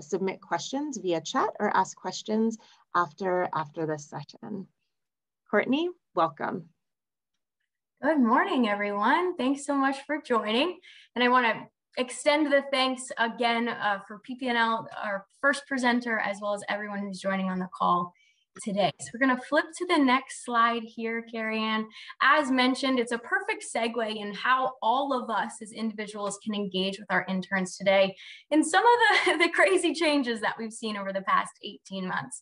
submit questions via chat or ask questions after this session. Courtney, welcome. Good morning, everyone. Thanks so much for joining. And I want to extend the thanks again for PPL, our first presenter, as well as everyone who's joining on the call today. So we're going to flip to the next slide here, Carrie Ann. As mentioned, it's a perfect segue in how all of us as individuals can engage with our interns today in some of the crazy changes that we've seen over the past 18 months.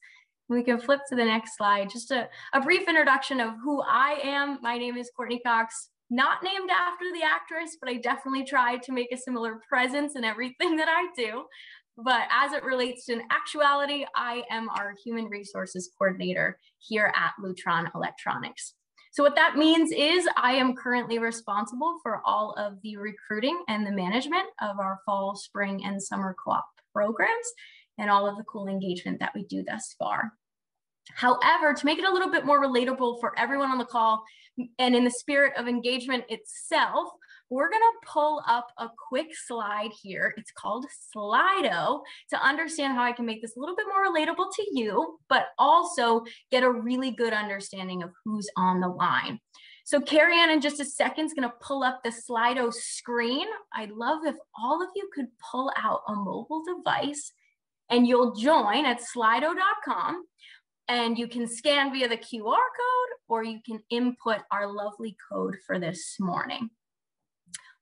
We can flip to the next slide. Just a brief introduction of who I am. My name is Courtney Cox, not named after the actress, but I definitely try to make a similar presence in everything that I do. But as it relates to an actuality, I am our human resources coordinator here at Lutron Electronics. So what that means is I am currently responsible for all of the recruiting and the management of our fall, spring, and summer co-op programs and all of the cool engagement that we do thus far. However, to make it a little bit more relatable for everyone on the call and in the spirit of engagement itself, we're gonna pull up a quick slide here. It's called Slido to understand how I can make this a little bit more relatable to you, but also get a really good understanding of who's on the line. So Carrie Ann in just a second is gonna pull up the Slido screen. I'd love if all of you could pull out a mobile device and you'll join at slido.com. And you can scan via the QR code, or you can input our lovely code for this morning.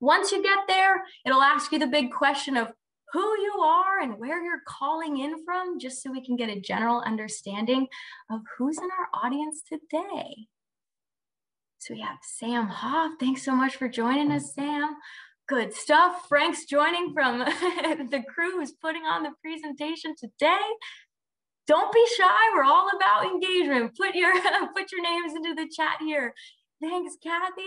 Once you get there, it'll ask you the big question of who you are and where you're calling in from, just so we can get a general understanding of who's in our audience today. So we have Sam Hoff. Thanks so much for joining us, Sam. Good stuff. Frank's joining from the crew who's putting on the presentation today. Don't be shy, we're all about engagement. Put your names into the chat here. Thanks, Kathy.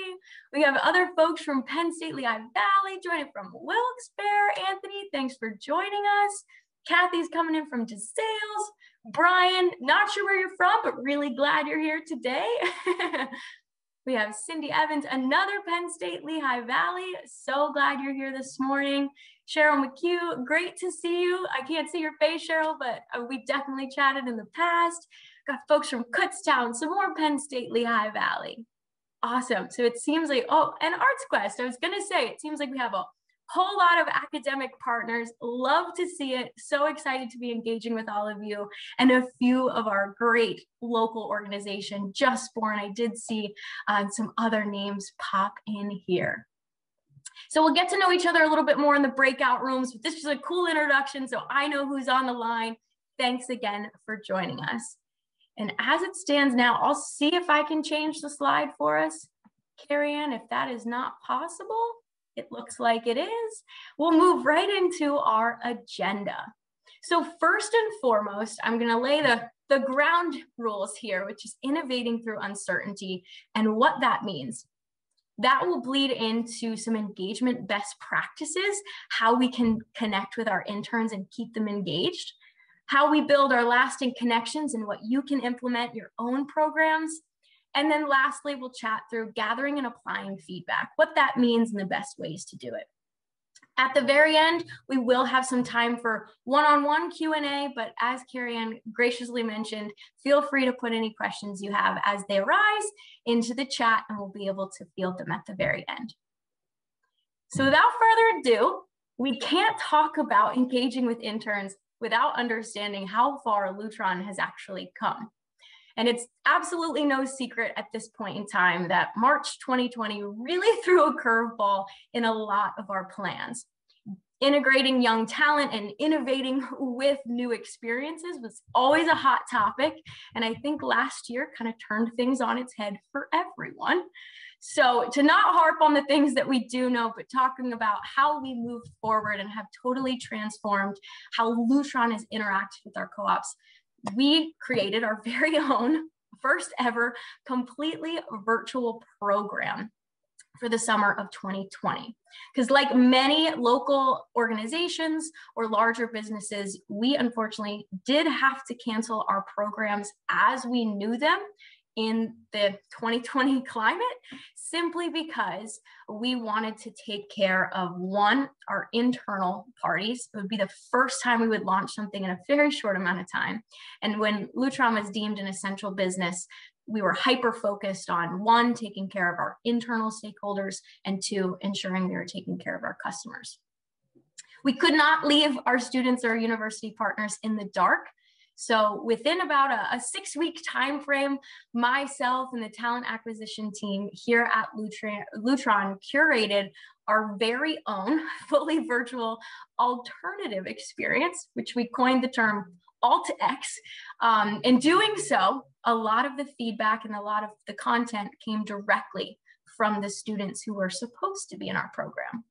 We have other folks from Penn State, Lehigh Valley, joining from Wilkes-Barre. Anthony, thanks for joining us. Kathy's coming in from DeSales. Brian, not sure where you're from, but really glad you're here today. We have Cindy Evans, another Penn State, Lehigh Valley. So glad you're here this morning. Cheryl McHugh, great to see you. I can't see your face, Cheryl, but we definitely chatted in the past. Got folks from Kutztown, some more Penn State, Lehigh Valley. Awesome. So it seems like, oh, and Arts Quest, I was gonna say, it seems like we have a whole lot of academic partners. Love to see it. So excited to be engaging with all of you, and a few of our great local organization, Just Born. I did see some other names pop in here. So we'll get to know each other a little bit more in the breakout rooms, but this is a cool introduction, so I know who's on the line. Thanks again for joining us. And as it stands now, I'll see if I can change the slide for us. Carrie Ann, if that is not possible, it looks like it is. We'll move right into our agenda. So first and foremost, I'm gonna lay the ground rules here, which is innovating through uncertainty and what that means. That will bleed into some engagement best practices, how we can connect with our interns and keep them engaged, how we build our lasting connections and what you can implement your own programs. And then lastly, we'll chat through gathering and applying feedback, what that means and the best ways to do it. At the very end, we will have some time for one-on-one Q&A, but as Carrie Ann graciously mentioned, feel free to put any questions you have as they arise into the chat, and we'll be able to field them at the very end. So without further ado, we can't talk about engaging with interns without understanding how far Lutron has actually come. And it's absolutely no secret at this point in time that March 2020 really threw a curveball in a lot of our plans. Integrating young talent and innovating with new experiences was always a hot topic. And I think last year kind of turned things on its head for everyone. So to not harp on the things that we do know, but talking about how we moved forward and have totally transformed how Lutron has interacted with our co-ops, we created our very own first ever completely virtual program for the summer of 2020. Because like many local organizations or larger businesses, we unfortunately did have to cancel our programs as we knew them in the 2020 climate, simply because we wanted to take care of, one, our internal parties. It would be the first time we would launch something in a very short amount of time. And when Lutron was deemed an essential business, we were hyper-focused on, one, taking care of our internal stakeholders, and two, ensuring we were taking care of our customers. We could not leave our students or university partners in the dark. So within about a 6-week time frame, myself and the talent acquisition team here at Lutron curated our very own fully virtual alternative experience, which we coined the term Alt-X. In doing so, a lot of the feedback and a lot of the content came directly from the students who were supposed to be in our program.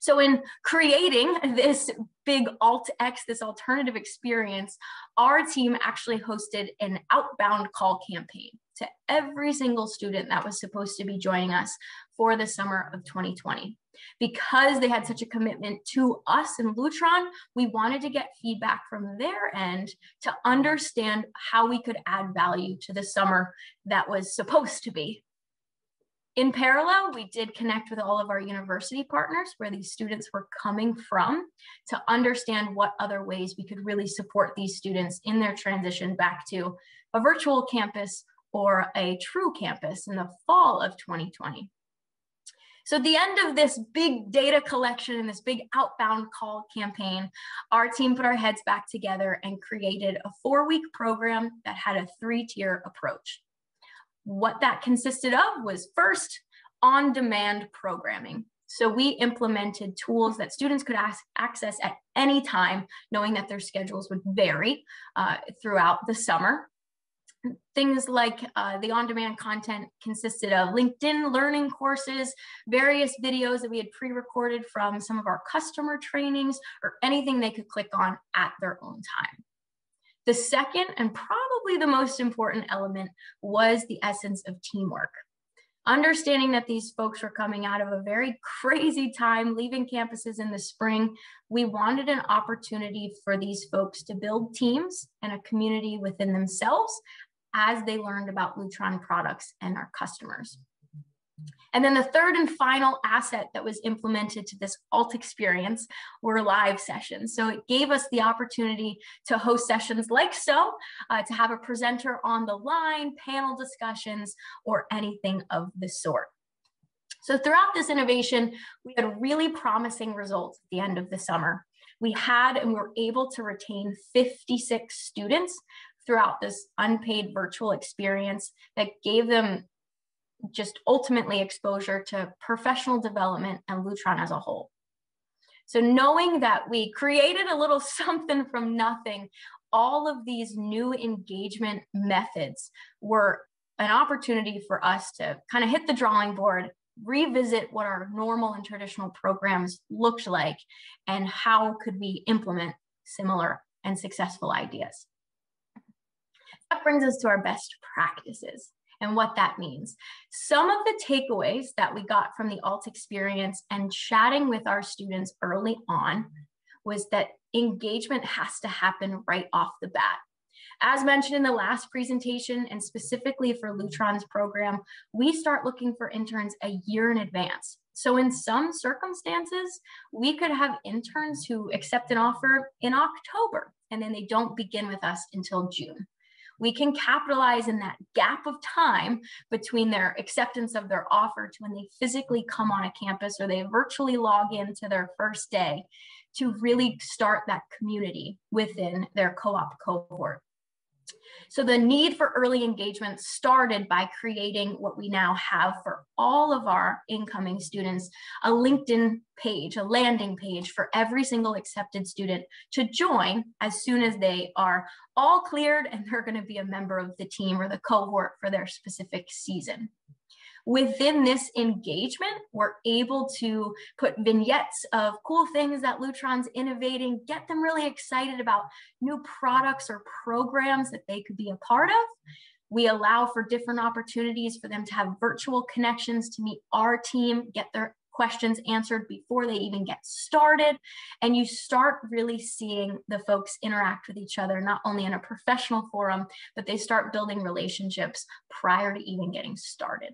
So in creating this big Alt-X, this alternative experience, our team actually hosted an outbound call campaign to every single student that was supposed to be joining us for the summer of 2020. Because they had such a commitment to us and Lutron, we wanted to get feedback from their end to understand how we could add value to the summer that was supposed to be. In parallel, we did connect with all of our university partners where these students were coming from to understand what other ways we could really support these students in their transition back to a virtual campus or a true campus in the fall of 2020. So at the end of this big data collection and this big outbound call campaign, our team put our heads back together and created a 4-week program that had a 3-tier approach. What that consisted of was first, on-demand programming. So we implemented tools that students could access at any time, knowing that their schedules would vary throughout the summer. Things like the on-demand content consisted of LinkedIn learning courses, various videos that we had pre-recorded from some of our customer trainings, or anything they could click on at their own time. The second, and probably the most important element, was the essence of teamwork. Understanding that these folks were coming out of a very crazy time, leaving campuses in the spring, we wanted an opportunity for these folks to build teams and a community within themselves as they learned about Lutron products and our customers. And then the third and final asset that was implemented to this alt experience were live sessions. So it gave us the opportunity to host sessions like so, to have a presenter on the line, panel discussions, or anything of the sort. So throughout this innovation, we had really promising results at the end of the summer. We had and we were able to retain 56 students throughout this unpaid virtual experience that gave them just ultimately exposure to professional development and Lutron as a whole. So knowing that we created a little something from nothing, all of these new engagement methods were an opportunity for us to kind of hit the drawing board, revisit what our normal and traditional programs looked like, and how could we implement similar and successful ideas. That brings us to our best practices and what that means. Some of the takeaways that we got from the alt experience and chatting with our students early on was that engagement has to happen right off the bat. As mentioned in the last presentation, and specifically for Lutron's program, we start looking for interns a year in advance. So in some circumstances, we could have interns who accept an offer in October, and then they don't begin with us until June. We can capitalize in that gap of time between their acceptance of their offer to when they physically come on a campus or they virtually log into their first day to really start that community within their co-op cohort. So the need for early engagement started by creating what we now have for all of our incoming students, a LinkedIn page, a landing page for every single accepted student to join as soon as they are all cleared and they're going to be a member of the team or the cohort for their specific season. Within this engagement, we're able to put vignettes of cool things that Lutron's innovating, get them really excited about new products or programs that they could be a part of. We allow for different opportunities for them to have virtual connections to meet our team, get their questions answered before they even get started. And you start really seeing the folks interact with each other, not only in a professional forum, but they start building relationships prior to even getting started.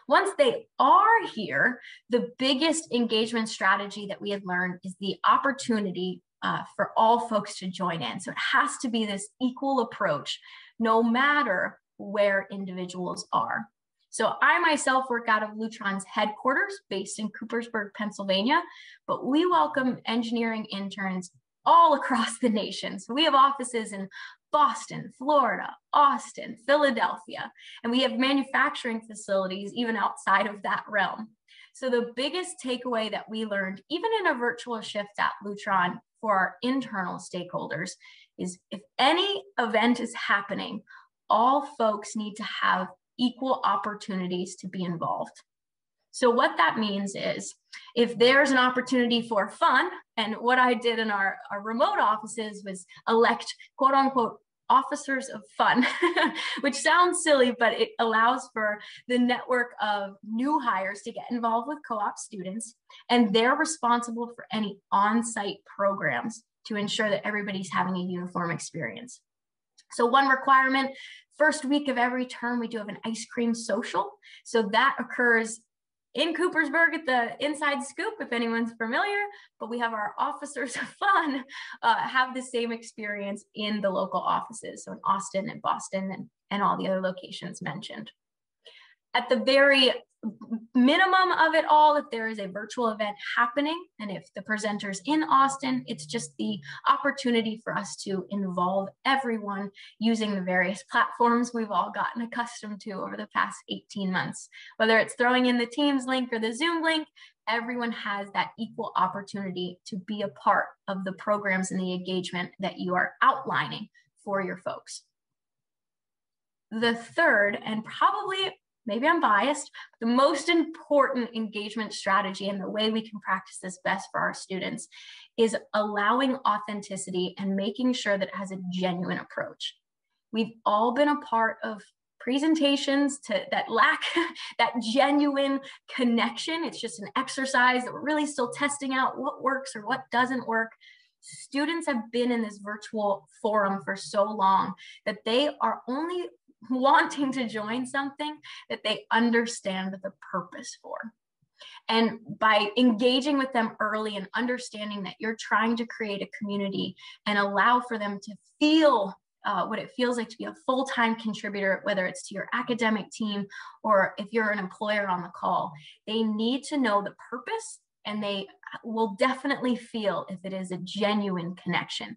Once they are here, the biggest engagement strategy that we have learned is the opportunity for all folks to join in. So it has to be this equal approach, no matter where individuals are. So I myself work out of Lutron's headquarters based in Coopersburg, Pennsylvania, but we welcome engineering interns all across the nation. So we have offices in Boston, Florida, Austin, Philadelphia, and we have manufacturing facilities even outside of that realm. So the biggest takeaway that we learned, even in a virtual shift at Lutron for our internal stakeholders is if any event is happening, all folks need to have equal opportunities to be involved. So what that means is if there's an opportunity for fun, and what I did in our remote offices was elect quote unquote officers of fun, which sounds silly, but it allows for the network of new hires to get involved with co-op students, and they're responsible for any on-site programs to ensure that everybody's having a uniform experience. So one requirement, first week of every term, we do have an ice cream social. So that occurs in Coopersburg at the Inside Scoop, if anyone's familiar, but we have our officers of fun have the same experience in the local offices. So in Austin and Boston and all the other locations mentioned. At the very minimum of it all, if there is a virtual event happening, and if the presenter's in Austin, it's just the opportunity for us to involve everyone using the various platforms we've all gotten accustomed to over the past 18 months. Whether it's throwing in the Teams link or the Zoom link, everyone has that equal opportunity to be a part of the programs and the engagement that you are outlining for your folks. The third, and probably, maybe I'm biased, the most important engagement strategy and the way we can practice this best for our students is allowing authenticity and making sure that it has a genuine approach. We've all been a part of presentations that lack that genuine connection. It's just an exercise that we're really still testing out what works or what doesn't work. Students have been in this virtual forum for so long that they are only wanting to join something that they understand the purpose for. And by engaging with them early and understanding that you're trying to create a community and allow for them to feel what it feels like to be a full-time contributor, whether it's to your academic team or if you're an employer on the call, they need to know the purpose, and they will definitely feel if it is a genuine connection.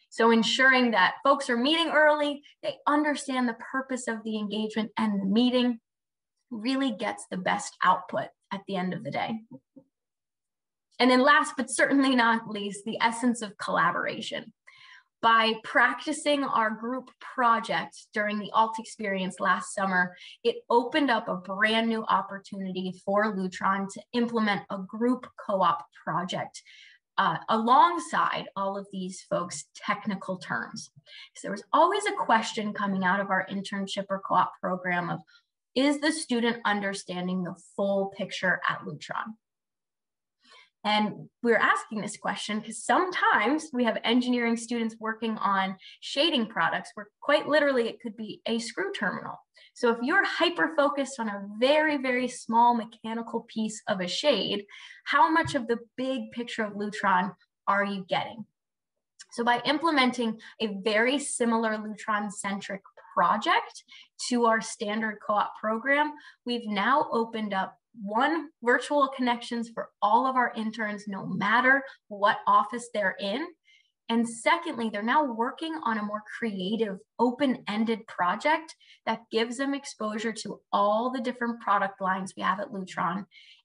So ensuring that folks are meeting early, they understand the purpose of the engagement, and the meeting really gets the best output at the end of the day. And then last but certainly not least, the essence of collaboration. By practicing our group project during the ALT experience last summer, it opened up a brand new opportunity for Lutron to implement a group co-op project alongside all of these folks' technical terms. So there was always a question coming out of our internship or co-op program of, is the student understanding the full picture at Lutron? And we're asking this question because sometimes we have engineering students working on shading products where quite literally it could be a screw terminal. So if you're hyper-focused on a very, very small mechanical piece of a shade, how much of the big picture of Lutron are you getting? So by implementing a very similar Lutron-centric project to our standard co-op program, we've now opened up one, virtual connections for all of our interns, no matter what office they're in. And secondly, they're now working on a more creative, open-ended project that gives them exposure to all the different product lines we have at Lutron.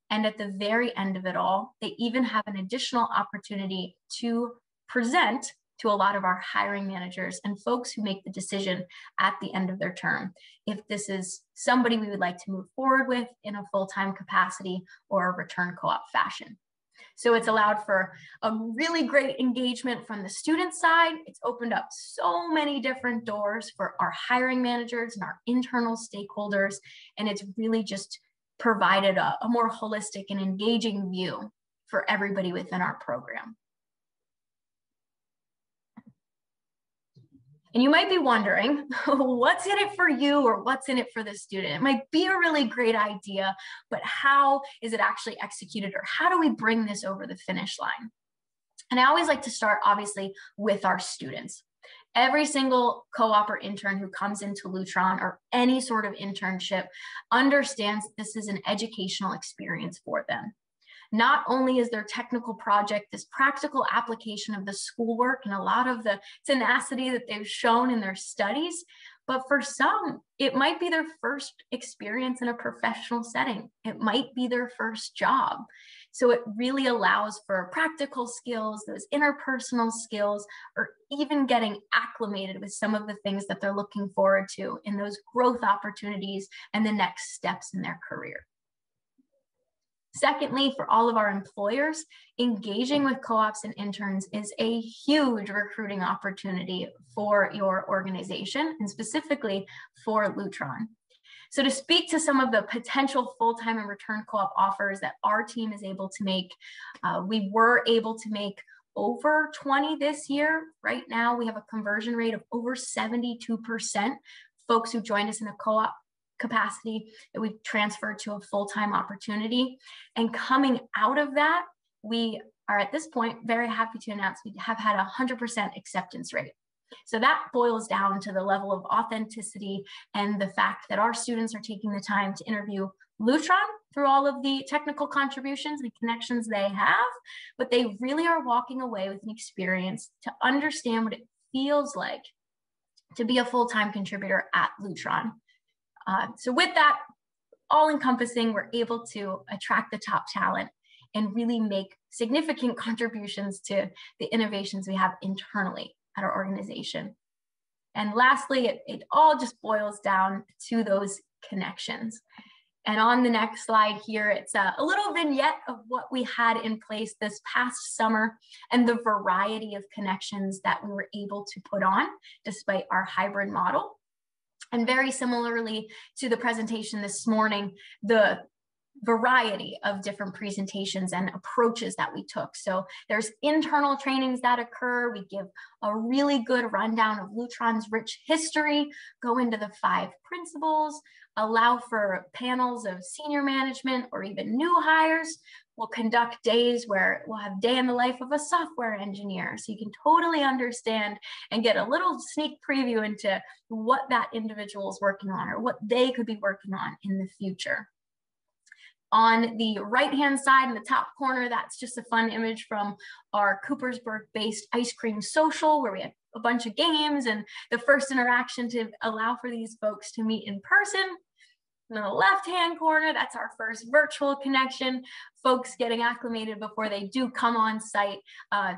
And at the very end of it all, they even have an additional opportunity to present to a lot of our hiring managers and folks who make the decision at the end of their term, if this is somebody we would like to move forward with in a full-time capacity or a return co-op fashion. So it's allowed for a really great engagement from the student side. It's opened up so many different doors for our hiring managers and our internal stakeholders. And it's really just provided a more holistic and engaging view for everybody within our program. And you might be wondering, what's in it for you or what's in it for the student? It might be a really great idea, but how is it actually executed, or how do we bring this over the finish line? And I always like to start, obviously, with our students. Every single co-op or intern who comes into Lutron or any sort of internship understands this is an educational experience for them. Not only is their technical project this practical application of the schoolwork and a lot of the tenacity that they've shown in their studies, But for some, it might be their first experience in a professional setting. It might be their first job. So it really allows for practical skills, those interpersonal skills, or even getting acclimated with some of the things that they're looking forward to in those growth opportunities and the next steps in their career. Secondly, for all of our employers, engaging with co-ops and interns is a huge recruiting opportunity for your organization and specifically for Lutron. So to speak to some of the potential full-time and return co-op offers that our team is able to make, we were able to make over 20 this year. Right now, we have a conversion rate of over 72%. Folks who joined us in a co-op capacity that we've transferred to a full-time opportunity. And coming out of that, we are at this point very happy to announce we have had a 100% acceptance rate. So that boils down to the level of authenticity and the fact that our students are taking the time to interview Lutron through all of the technical contributions and connections they have, but they really are walking away with an experience to understand what it feels like to be a full-time contributor at Lutron. So with that all encompassing, we're able to attract the top talent and really make significant contributions to the innovations we have internally at our organization. And lastly, it all just boils down to those connections. And on the next slide here, it's a little vignette of what we had in place this past summer and the variety of connections that we were able to put on despite our hybrid model. And very similarly to the presentation this morning, the variety of different presentations and approaches that we took. So there's internal trainings that occur. We give a really good rundown of Lutron's rich history, go into the 5 principles, allow for panels of senior management or even new hires. We'll conduct days where we'll have day in the life of a software engineer. So you can totally understand and get a little sneak preview into what that individual is working on or what they could be working on in the future. On the right-hand side in the top corner, that's just a fun image from our Coopersburg-based ice cream social where we had a bunch of games and the first interaction to allow for these folks to meet in person. In the left-hand corner, that's our first virtual connection, folks getting acclimated before they do come on site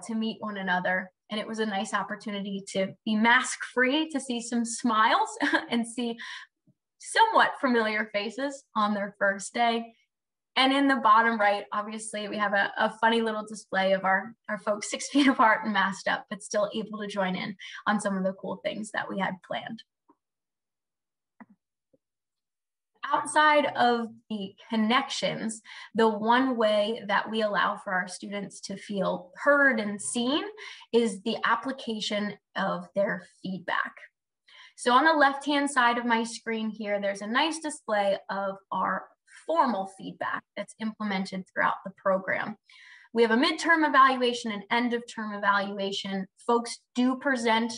to meet one another. And it was a nice opportunity to be mask-free, to see some smiles and see somewhat familiar faces on their first day. And in the bottom right, obviously, we have a funny little display of our folks 6 feet apart and masked up, but still able to join in on some of the cool things that we had planned. Outside of the connections, the one way that we allow for our students to feel heard and seen is the application of their feedback. So on the left-hand side of my screen here, there's a nice display of our formal feedback that's implemented throughout the program. We have a midterm evaluation and end of term evaluation. Folks do present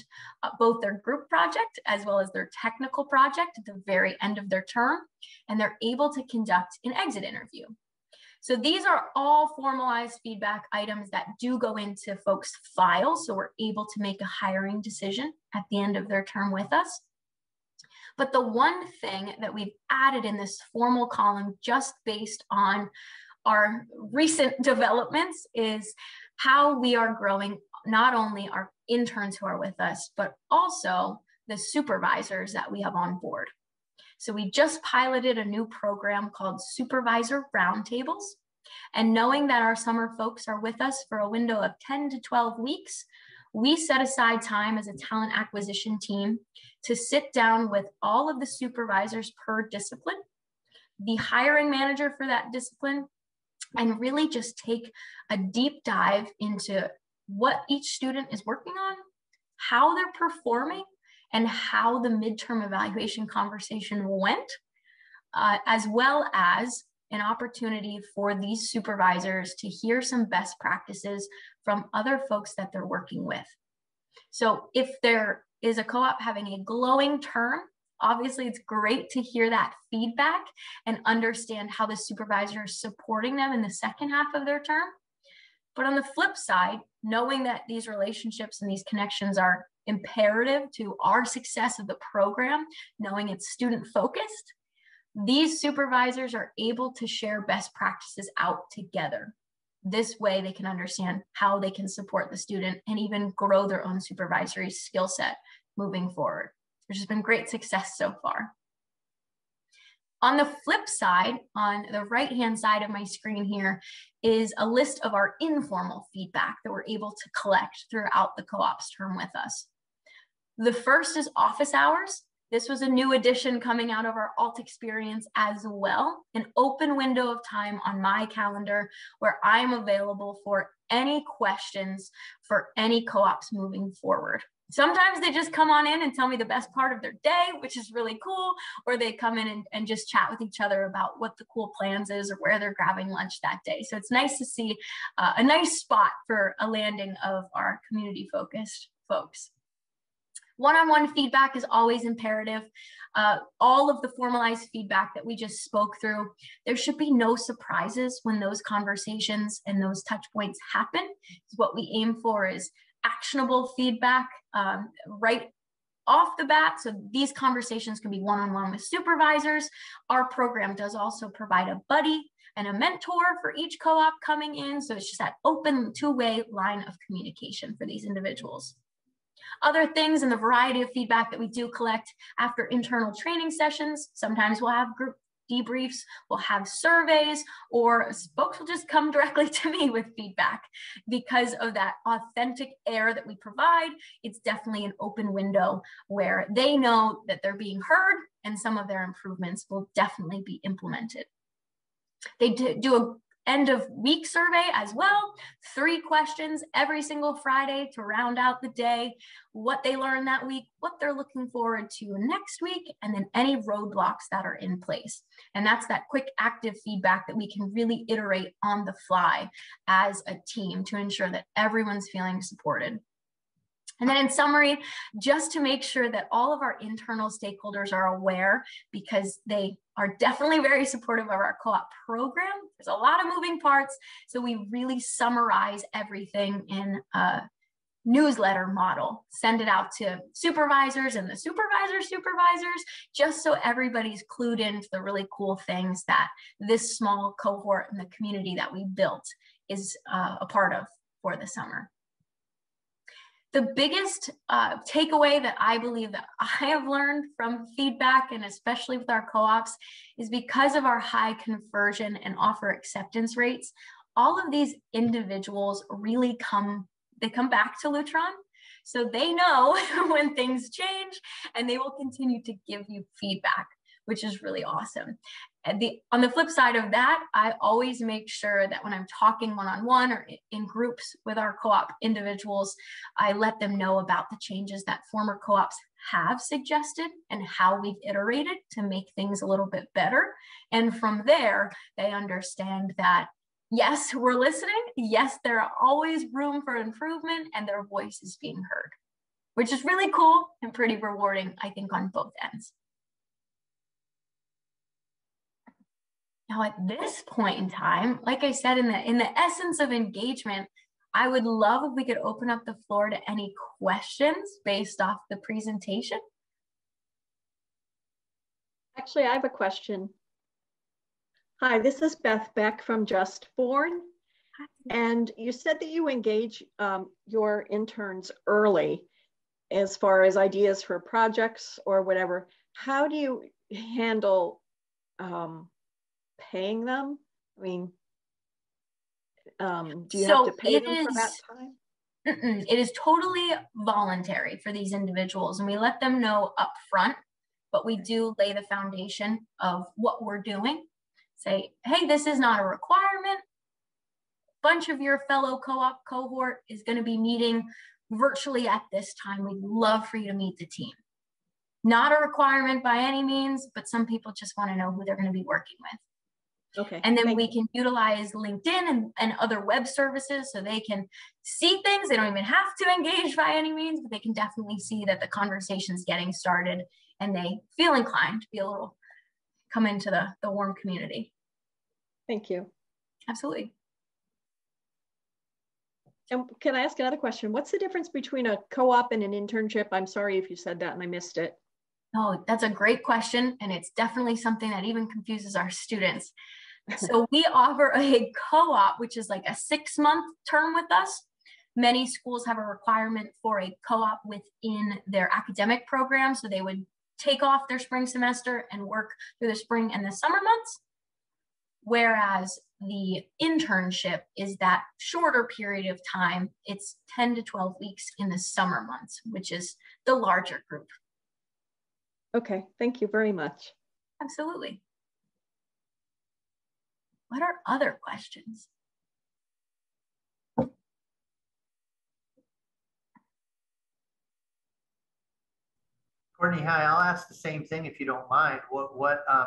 both their group project as well as their technical project at the very end of their term, and they're able to conduct an exit interview. So these are all formalized feedback items that do go into folks' files, so we're able to make a hiring decision at the end of their term with us. But the one thing that we've added in this formal column just based on our recent developments is how we are growing not only our interns who are with us, but also the supervisors that we have on board. So we just piloted a new program called Supervisor Roundtables. And knowing that our summer folks are with us for a window of 10 to 12 weeks, we set aside time as a talent acquisition team to sit down with all of the supervisors per discipline, the hiring manager for that discipline, and really just take a deep dive into what each student is working on, how they're performing, and how the midterm evaluation conversation went, as well as an opportunity for these supervisors to hear some best practices from other folks that they're working with. So if there is a co-op having a glowing term, obviously it's great to hear that feedback and understand how the supervisor is supporting them in the second half of their term. But on the flip side, knowing that these relationships and these connections are imperative to our success of the program, knowing it's student focused, these supervisors are able to share best practices out together. This way they can understand how they can support the student and even grow their own supervisory skill set moving forward, which has been great success so far. On the flip side, on the right-hand side of my screen here, is a list of our informal feedback that we're able to collect throughout the co-ops term with us. The first is office hours. This was a new addition coming out of our alt experience as well, an open window of time on my calendar where I'm available for any questions for any co-ops moving forward. Sometimes they just come on in and tell me the best part of their day, which is really cool, or they come in and just chat with each other about what the cool plans is or where they're grabbing lunch that day. So it's nice to see a nice spot for a landing of our community-focused folks. One-on-one feedback is always imperative. All of the formalized feedback that we just spoke through, there should be no surprises when those conversations and those touch points happen. What we aim for is actionable feedback right off the bat. So these conversations can be one-on-one with supervisors. Our program does also provide a buddy and a mentor for each co-op coming in. So it's just that open two-way line of communication for these individuals. Other things in the variety of feedback that we do collect after internal training sessions, sometimes we'll have group debriefs, we'll have surveys, or folks will just come directly to me with feedback. Because of that authentic air that we provide, it's definitely an open window where they know that they're being heard and some of their improvements will definitely be implemented. They do a end of week survey as well, 3 questions every single Friday to round out the day, what they learned that week, what they're looking forward to next week, and then any roadblocks that are in place. And that's that quick active feedback that we can really iterate on the fly as a team to ensure that everyone's feeling supported. And then in summary, just to make sure that all of our internal stakeholders are aware, because they are definitely very supportive of our co-op program. There's a lot of moving parts. So we really summarize everything in a newsletter model, send it out to supervisors and the supervisors, just so everybody's clued into the really cool things that this small cohort and the community that we built is a part of for the summer. The biggest takeaway that I believe that I have learned from feedback, and especially with our co-ops, is because of our high conversion and offer acceptance rates, all of these individuals really come back to Lutron. So they know when things change and they will continue to give you feedback, which is really awesome. And on the flip side of that, I always make sure that when I'm talking one-on-one or in groups with our co-op individuals, I let them know about the changes that former co-ops have suggested and how we've iterated to make things a little bit better. And from there, they understand that, yes, we're listening. Yes, there are always room for improvement and their voice is being heard, which is really cool and pretty rewarding, I think, on both ends. Now, at this point in time, like I said, in the essence of engagement, I would love if we could open up the floor to any questions based off the presentation. Actually, I have a question. Hi, this is Beth Beck from Just Born. And you said that you engage your interns early as far as ideas for projects or whatever. How do you handle paying them? I mean, do you have to pay them for that time? It is totally voluntary for these individuals, and we let them know up front, but we do lay the foundation of what we're doing. Say, hey, this is not a requirement. A bunch of your fellow co-op cohort is going to be meeting virtually at this time. We'd love for you to meet the team. Not a requirement by any means, but some people just want to know who they're going to be working with. Okay. And then we can utilize LinkedIn and other web services so they can see things. They don't even have to engage by any means, but they can definitely see that the conversation's getting started and they feel inclined to be a little, come into the warm community. Thank you. Absolutely. And can I ask another question? What's the difference between a co-op and an internship? I'm sorry if you said that and I missed it. Oh, that's a great question. And it's definitely something that even confuses our students. So we offer a co-op, which is like a 6-month term with us. Many schools have a requirement for a co-op within their academic program. So they would take off their spring semester and work through the spring and the summer months. Whereas the internship is that shorter period of time. It's 10 to 12 weeks in the summer months, which is the larger group. Okay, thank you very much. Absolutely. What are other questions? Courtney, hi, I'll ask the same thing if you don't mind.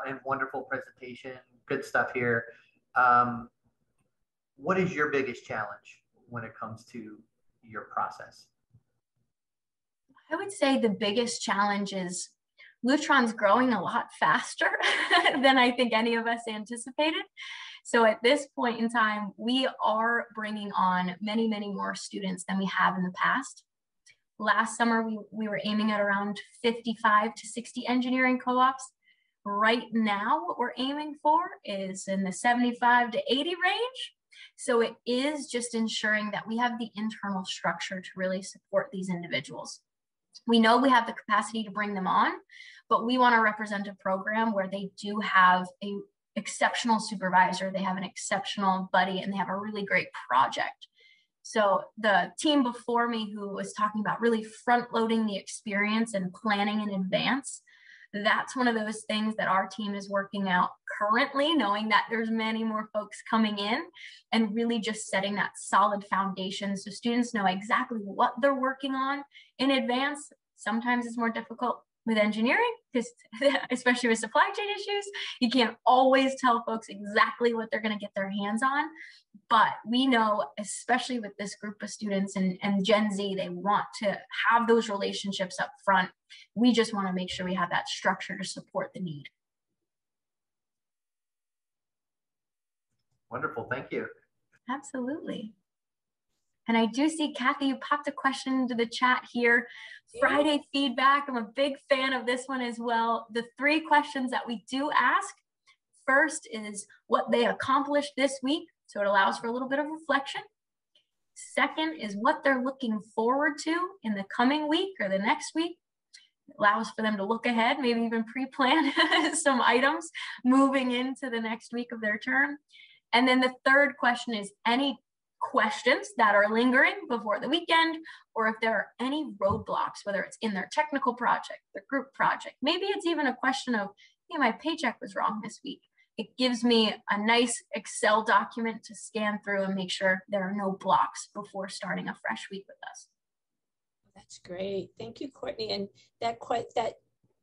And wonderful presentation, good stuff here. What is your biggest challenge when it comes to your process? I would say the biggest challenge is Lutron's growing a lot faster than I think any of us anticipated. So at this point in time, we are bringing on many, many more students than we have in the past. Last summer, we were aiming at around 55 to 60 engineering co-ops. Right now, what we're aiming for is in the 75 to 80 range. So it is just ensuring that we have the internal structure to really support these individuals. We know we have the capacity to bring them on, but we want to represent a program where they do have an exceptional supervisor, they have an exceptional buddy, and they have a really great project. So the team before me who was talking about really front loading the experience and planning in advance, that's one of those things that our team is working out currently, knowing that there's many more folks coming in, and really just setting that solid foundation so students know exactly what they're working on in advance. Sometimes it's more difficult with engineering because especially with supply chain issues, you can't always tell folks exactly what they're going to get their hands on. But we know, especially with this group of students and Gen Z, they want to have those relationships up front. We just want to make sure we have that structure to support the need. Wonderful, thank you. Absolutely. And I do see, Kathy, you popped a question into the chat here. Friday feedback, I'm a big fan of this one as well. The 3 questions that we do ask, first is what they accomplished this week. So it allows for a little bit of reflection. Second is what they're looking forward to in the coming week or the next week. It allows for them to look ahead, maybe even pre-plan some items moving into the next week of their term. And then the third question is any questions that are lingering before the weekend, or if there are any roadblocks, whether it's in their technical project, their group project. Maybe it's even a question of, hey, my paycheck was wrong this week. It gives me a nice Excel document to scan through and make sure there are no blocks before starting a fresh week with us. That's great. Thank you, Courtney. And that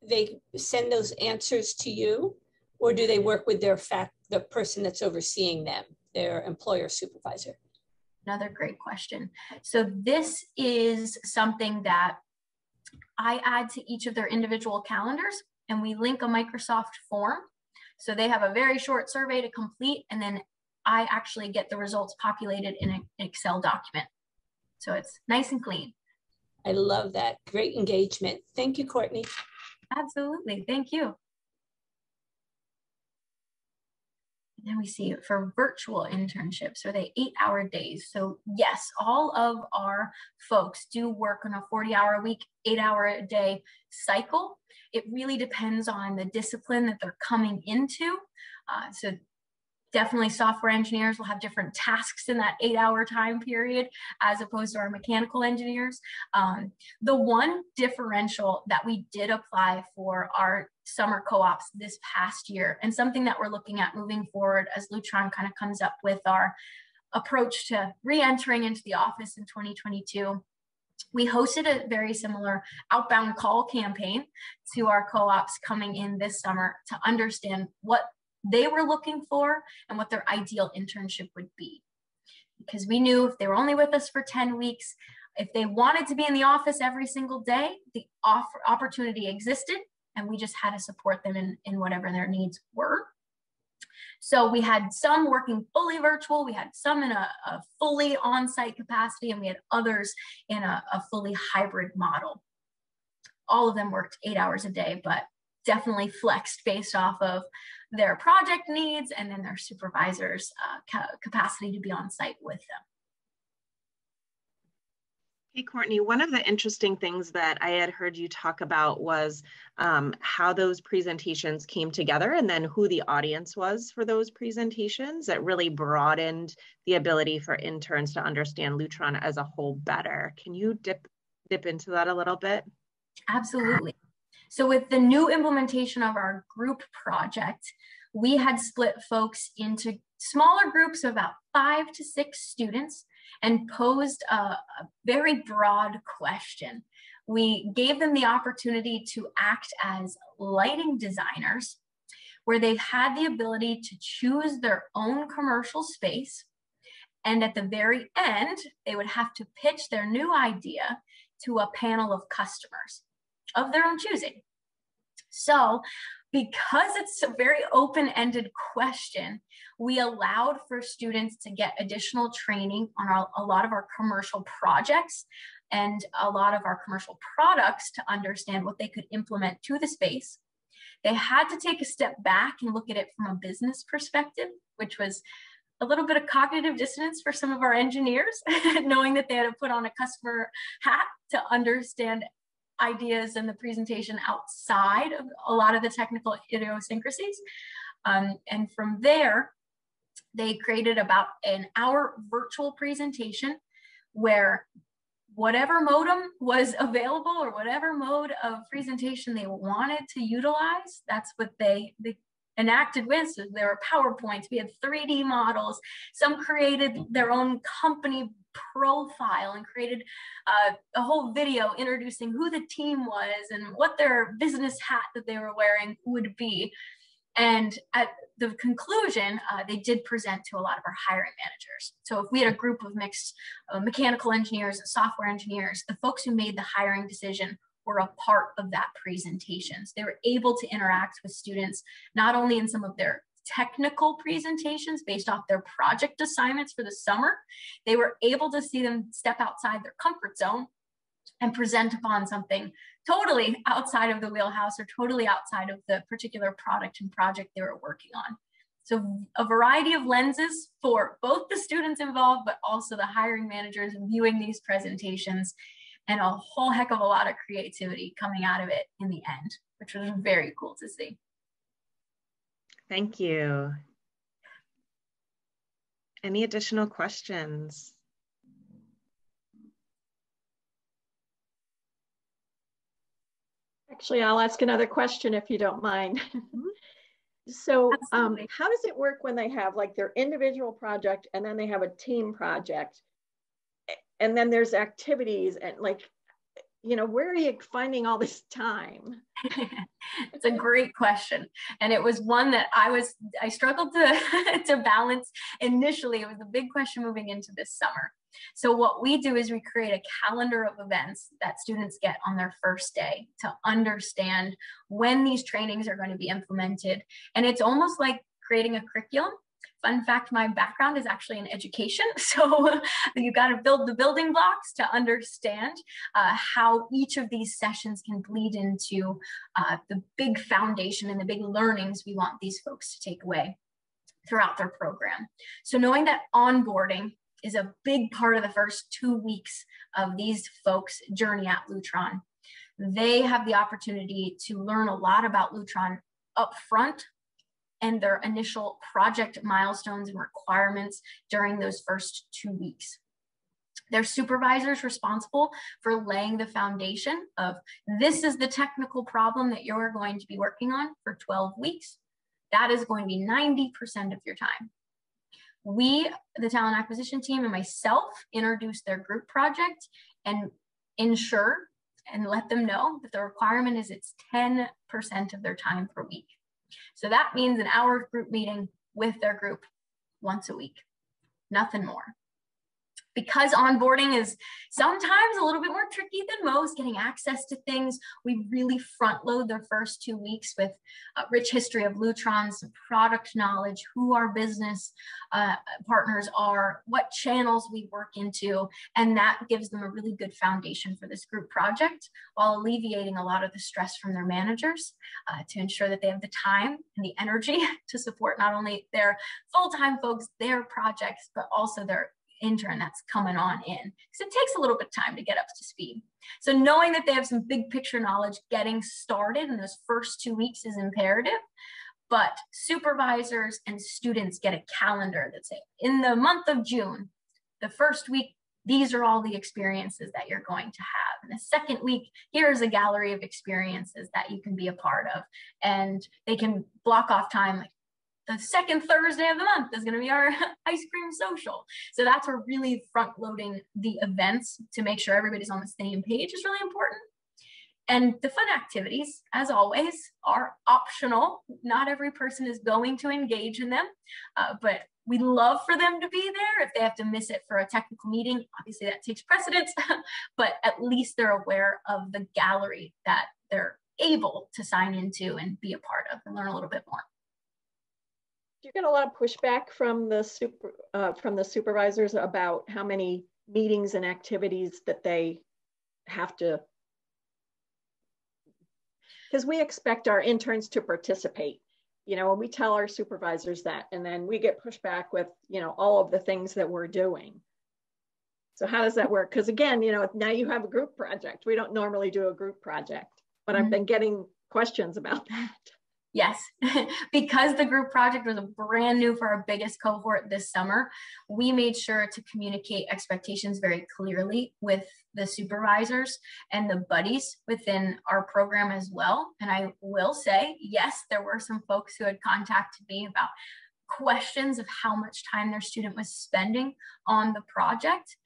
they send those answers to you, or do they work with the person that's overseeing them, their employer supervisor? Another great question. So this is something that I add to each of their individual calendars, and we link a Microsoft form. So they have a very short survey to complete, and then I actually get the results populated in an Excel document. So it's nice and clean. I love that. Great engagement. Thank you, Courtney. Absolutely. Thank you. And then we see for virtual internships, are they 8-hour days? So yes, all of our folks do work on a 40-hour a week, 8-hour a day cycle. It really depends on the discipline that they're coming into. So definitely software engineers will have different tasks in that 8-hour time period as opposed to our mechanical engineers. The one differential that we did apply for our summer co-ops this past year, and something that we're looking at moving forward as Lutron kind of comes up with our approach to re-entering into the office in 2022, we hosted a very similar outbound call campaign to our co-ops coming in this summer to understand what they were looking for and what their ideal internship would be. Because we knew if they were only with us for 10 weeks, if they wanted to be in the office every single day, the opportunity existed, and we just had to support them in whatever their needs were. So we had some working fully virtual, we had some in a fully on-site capacity, and we had others in a fully hybrid model. All of them worked 8 hours a day, but definitely flexed based off of their project needs and then their supervisors' capacity to be on site with them. Hey, Courtney, one of the interesting things that I had heard you talk about was how those presentations came together and then who the audience was for those presentations. That really broadened the ability for interns to understand Lutron as a whole better. Can you dip into that a little bit? Absolutely. So with the new implementation of our group project, we had split folks into smaller groups of about 5 to 6 students and posed a very broad question. We gave them the opportunity to act as lighting designers, where they had the ability to choose their own commercial space. And at the very end, they would have to pitch their new idea to a panel of customers of their own choosing. So because it's a very open-ended question, we allowed for students to get additional training on a lot of our commercial projects and a lot of our commercial products to understand what they could implement to the space. They had to take a step back and look at it from a business perspective, which was a little bit of cognitive dissonance for some of our engineers, knowing that they had to put on a customer hat to understand ideas and the presentation outside of a lot of the technical idiosyncrasies. And from there, they created about an hour virtual presentation where whatever modem was available or whatever mode of presentation they wanted to utilize, that's what they enacted with. So there were PowerPoints, we had 3D models, some created their own company profile and created a whole video introducing who the team was and what their business hat that they were wearing would be. And at the conclusion, they did present to a lot of our hiring managers. So if we had a group of mixed mechanical engineers and software engineers, the folks who made the hiring decision were a part of that presentation. So they were able to interact with students, not only in some of their technical presentations based off their project assignments for the summer, they were able to see them step outside their comfort zone and present upon something totally outside of the wheelhouse or totally outside of the particular product and project they were working on. So a variety of lenses for both the students involved, but also the hiring managers viewing these presentations, and a whole heck of a lot of creativity coming out of it in the end, which was very cool to see. Thank you. Any additional questions? Actually, I'll ask another question if you don't mind. So how does it work when they have like their individual project and then they have a team project? And then there's activities and like, you know, where are you finding all this time? It's a great question. And it was one that I struggled to balance initially. It was a big question moving into this summer. So what we do is we create a calendar of events that students get on their first day to understand when these trainings are going to be implemented. And it's almost like creating a curriculum. Fun fact, my background is actually in education. So you got to build the building blocks to understand how each of these sessions can bleed into the big foundation and the big learnings we want these folks to take away throughout their program. So knowing that onboarding is a big part of the first 2 weeks of these folks' journey at Lutron. They have the opportunity to learn a lot about Lutron up front and their initial project milestones and requirements during those first 2 weeks. Their supervisors responsible for laying the foundation of this is the technical problem that you're going to be working on for 12 weeks. That is going to be 90% of your time. We, the talent acquisition team and myself, introduce their group project and ensure and let them know that the requirement is it's 10% of their time per week. So that means an hour group meeting with their group once a week, nothing more. Because onboarding is sometimes a little bit more tricky than most, getting access to things, we really front load the first 2 weeks with a rich history of Lutron, some product knowledge, who our business partners are, what channels we work into, and that gives them a really good foundation for this group project while alleviating a lot of the stress from their managers to ensure that they have the time and the energy to support not only their full-time folks, their projects, but also their intern that's coming on in, because it takes a little bit of time to get up to speed. So knowing that they have some big picture knowledge getting started in those first 2 weeks is imperative, but supervisors and students get a calendar that say, in the month of June, the first week, these are all the experiences that you're going to have. And the second week, here's a gallery of experiences that you can be a part of. And they can block off time, like the second Thursday of the month is going to be our ice cream social. So that's where really front loading the events to make sure everybody's on the same page is really important. And the fun activities, as always, are optional. Not every person is going to engage in them, but we love for them to be there. If they have to miss it for a technical meeting, obviously that takes precedence, but at least they're aware of the gallery that they're able to sign into and be a part of and learn a little bit more. Do you get a lot of pushback from the supervisors about how many meetings and activities that they have to? Because we expect our interns to participate, you know, and we tell our supervisors that, and then we get pushback with, you know, all of the things that we're doing. So how does that work? Because again, you know, now you have a group project. We don't normally do a group project, but I've been getting questions about that. Yes, because the group project was brand new for our biggest cohort this summer, we made sure to communicate expectations very clearly with the supervisors and the buddies within our program as well. And I will say, yes, there were some folks who had contacted me about questions of how much time their student was spending on the project,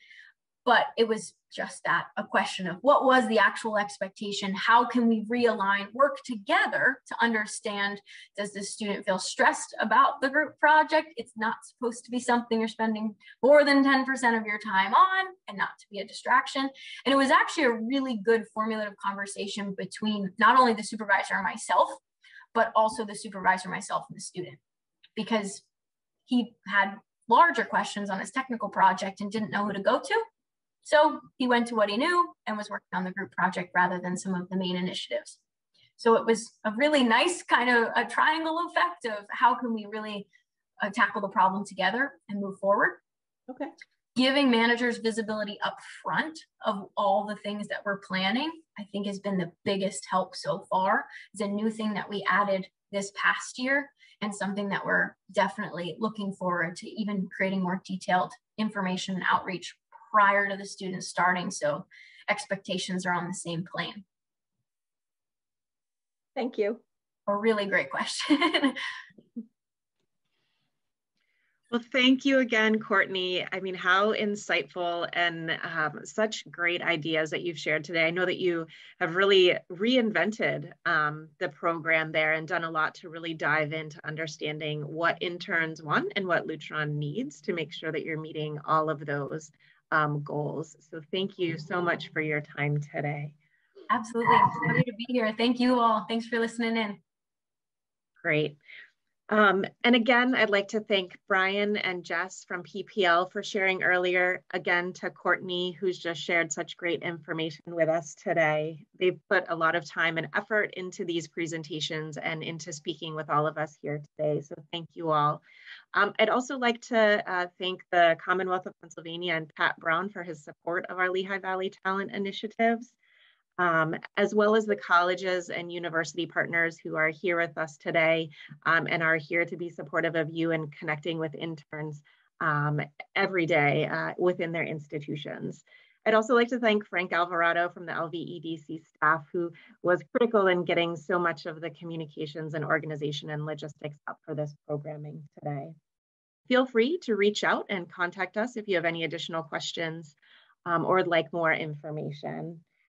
but it was just that, a question of what was the actual expectation? How can we realign, work together to understand, does the student feel stressed about the group project? It's not supposed to be something you're spending more than 10% of your time on and not to be a distraction. And it was actually a really good formulative conversation between not only the supervisor and myself, but also the supervisor, myself, and the student, because he had larger questions on his technical project and didn't know who to go to. So he went to what he knew and was working on the group project rather than some of the main initiatives. So it was a really nice kind of a triangle effect of how can we really tackle the problem together and move forward. Okay. Giving managers visibility up front of all the things that we're planning, I think has been the biggest help so far. It's a new thing that we added this past year and something that we're definitely looking forward to even creating more detailed information and outreach prior to the students starting, so expectations are on the same plane. Thank you. A really great question. Well, thank you again, Courtney. I mean, how insightful and such great ideas that you've shared today. I know that you have really reinvented the program there and done a lot to really dive into understanding what interns want and what Lutron needs to make sure that you're meeting all of those goals. So thank you so much for your time today. Absolutely. Happy to be here. Thank you all. Thanks for listening in. Great. And again, I'd like to thank Brian and Jess from PPL for sharing earlier, again to Courtney, who's just shared such great information with us today. They've put a lot of time and effort into these presentations and into speaking with all of us here today. So thank you all. I'd also like to thank the Commonwealth of Pennsylvania and Pat Brown for his support of our Lehigh Valley Talent Initiatives, as well as the colleges and university partners who are here with us today and are here to be supportive of you and connecting with interns every day within their institutions. I'd also like to thank Frank Alvarado from the LVEDC staff, who was critical in getting so much of the communications and organization and logistics up for this programming today. Feel free to reach out and contact us if you have any additional questions or would like more information.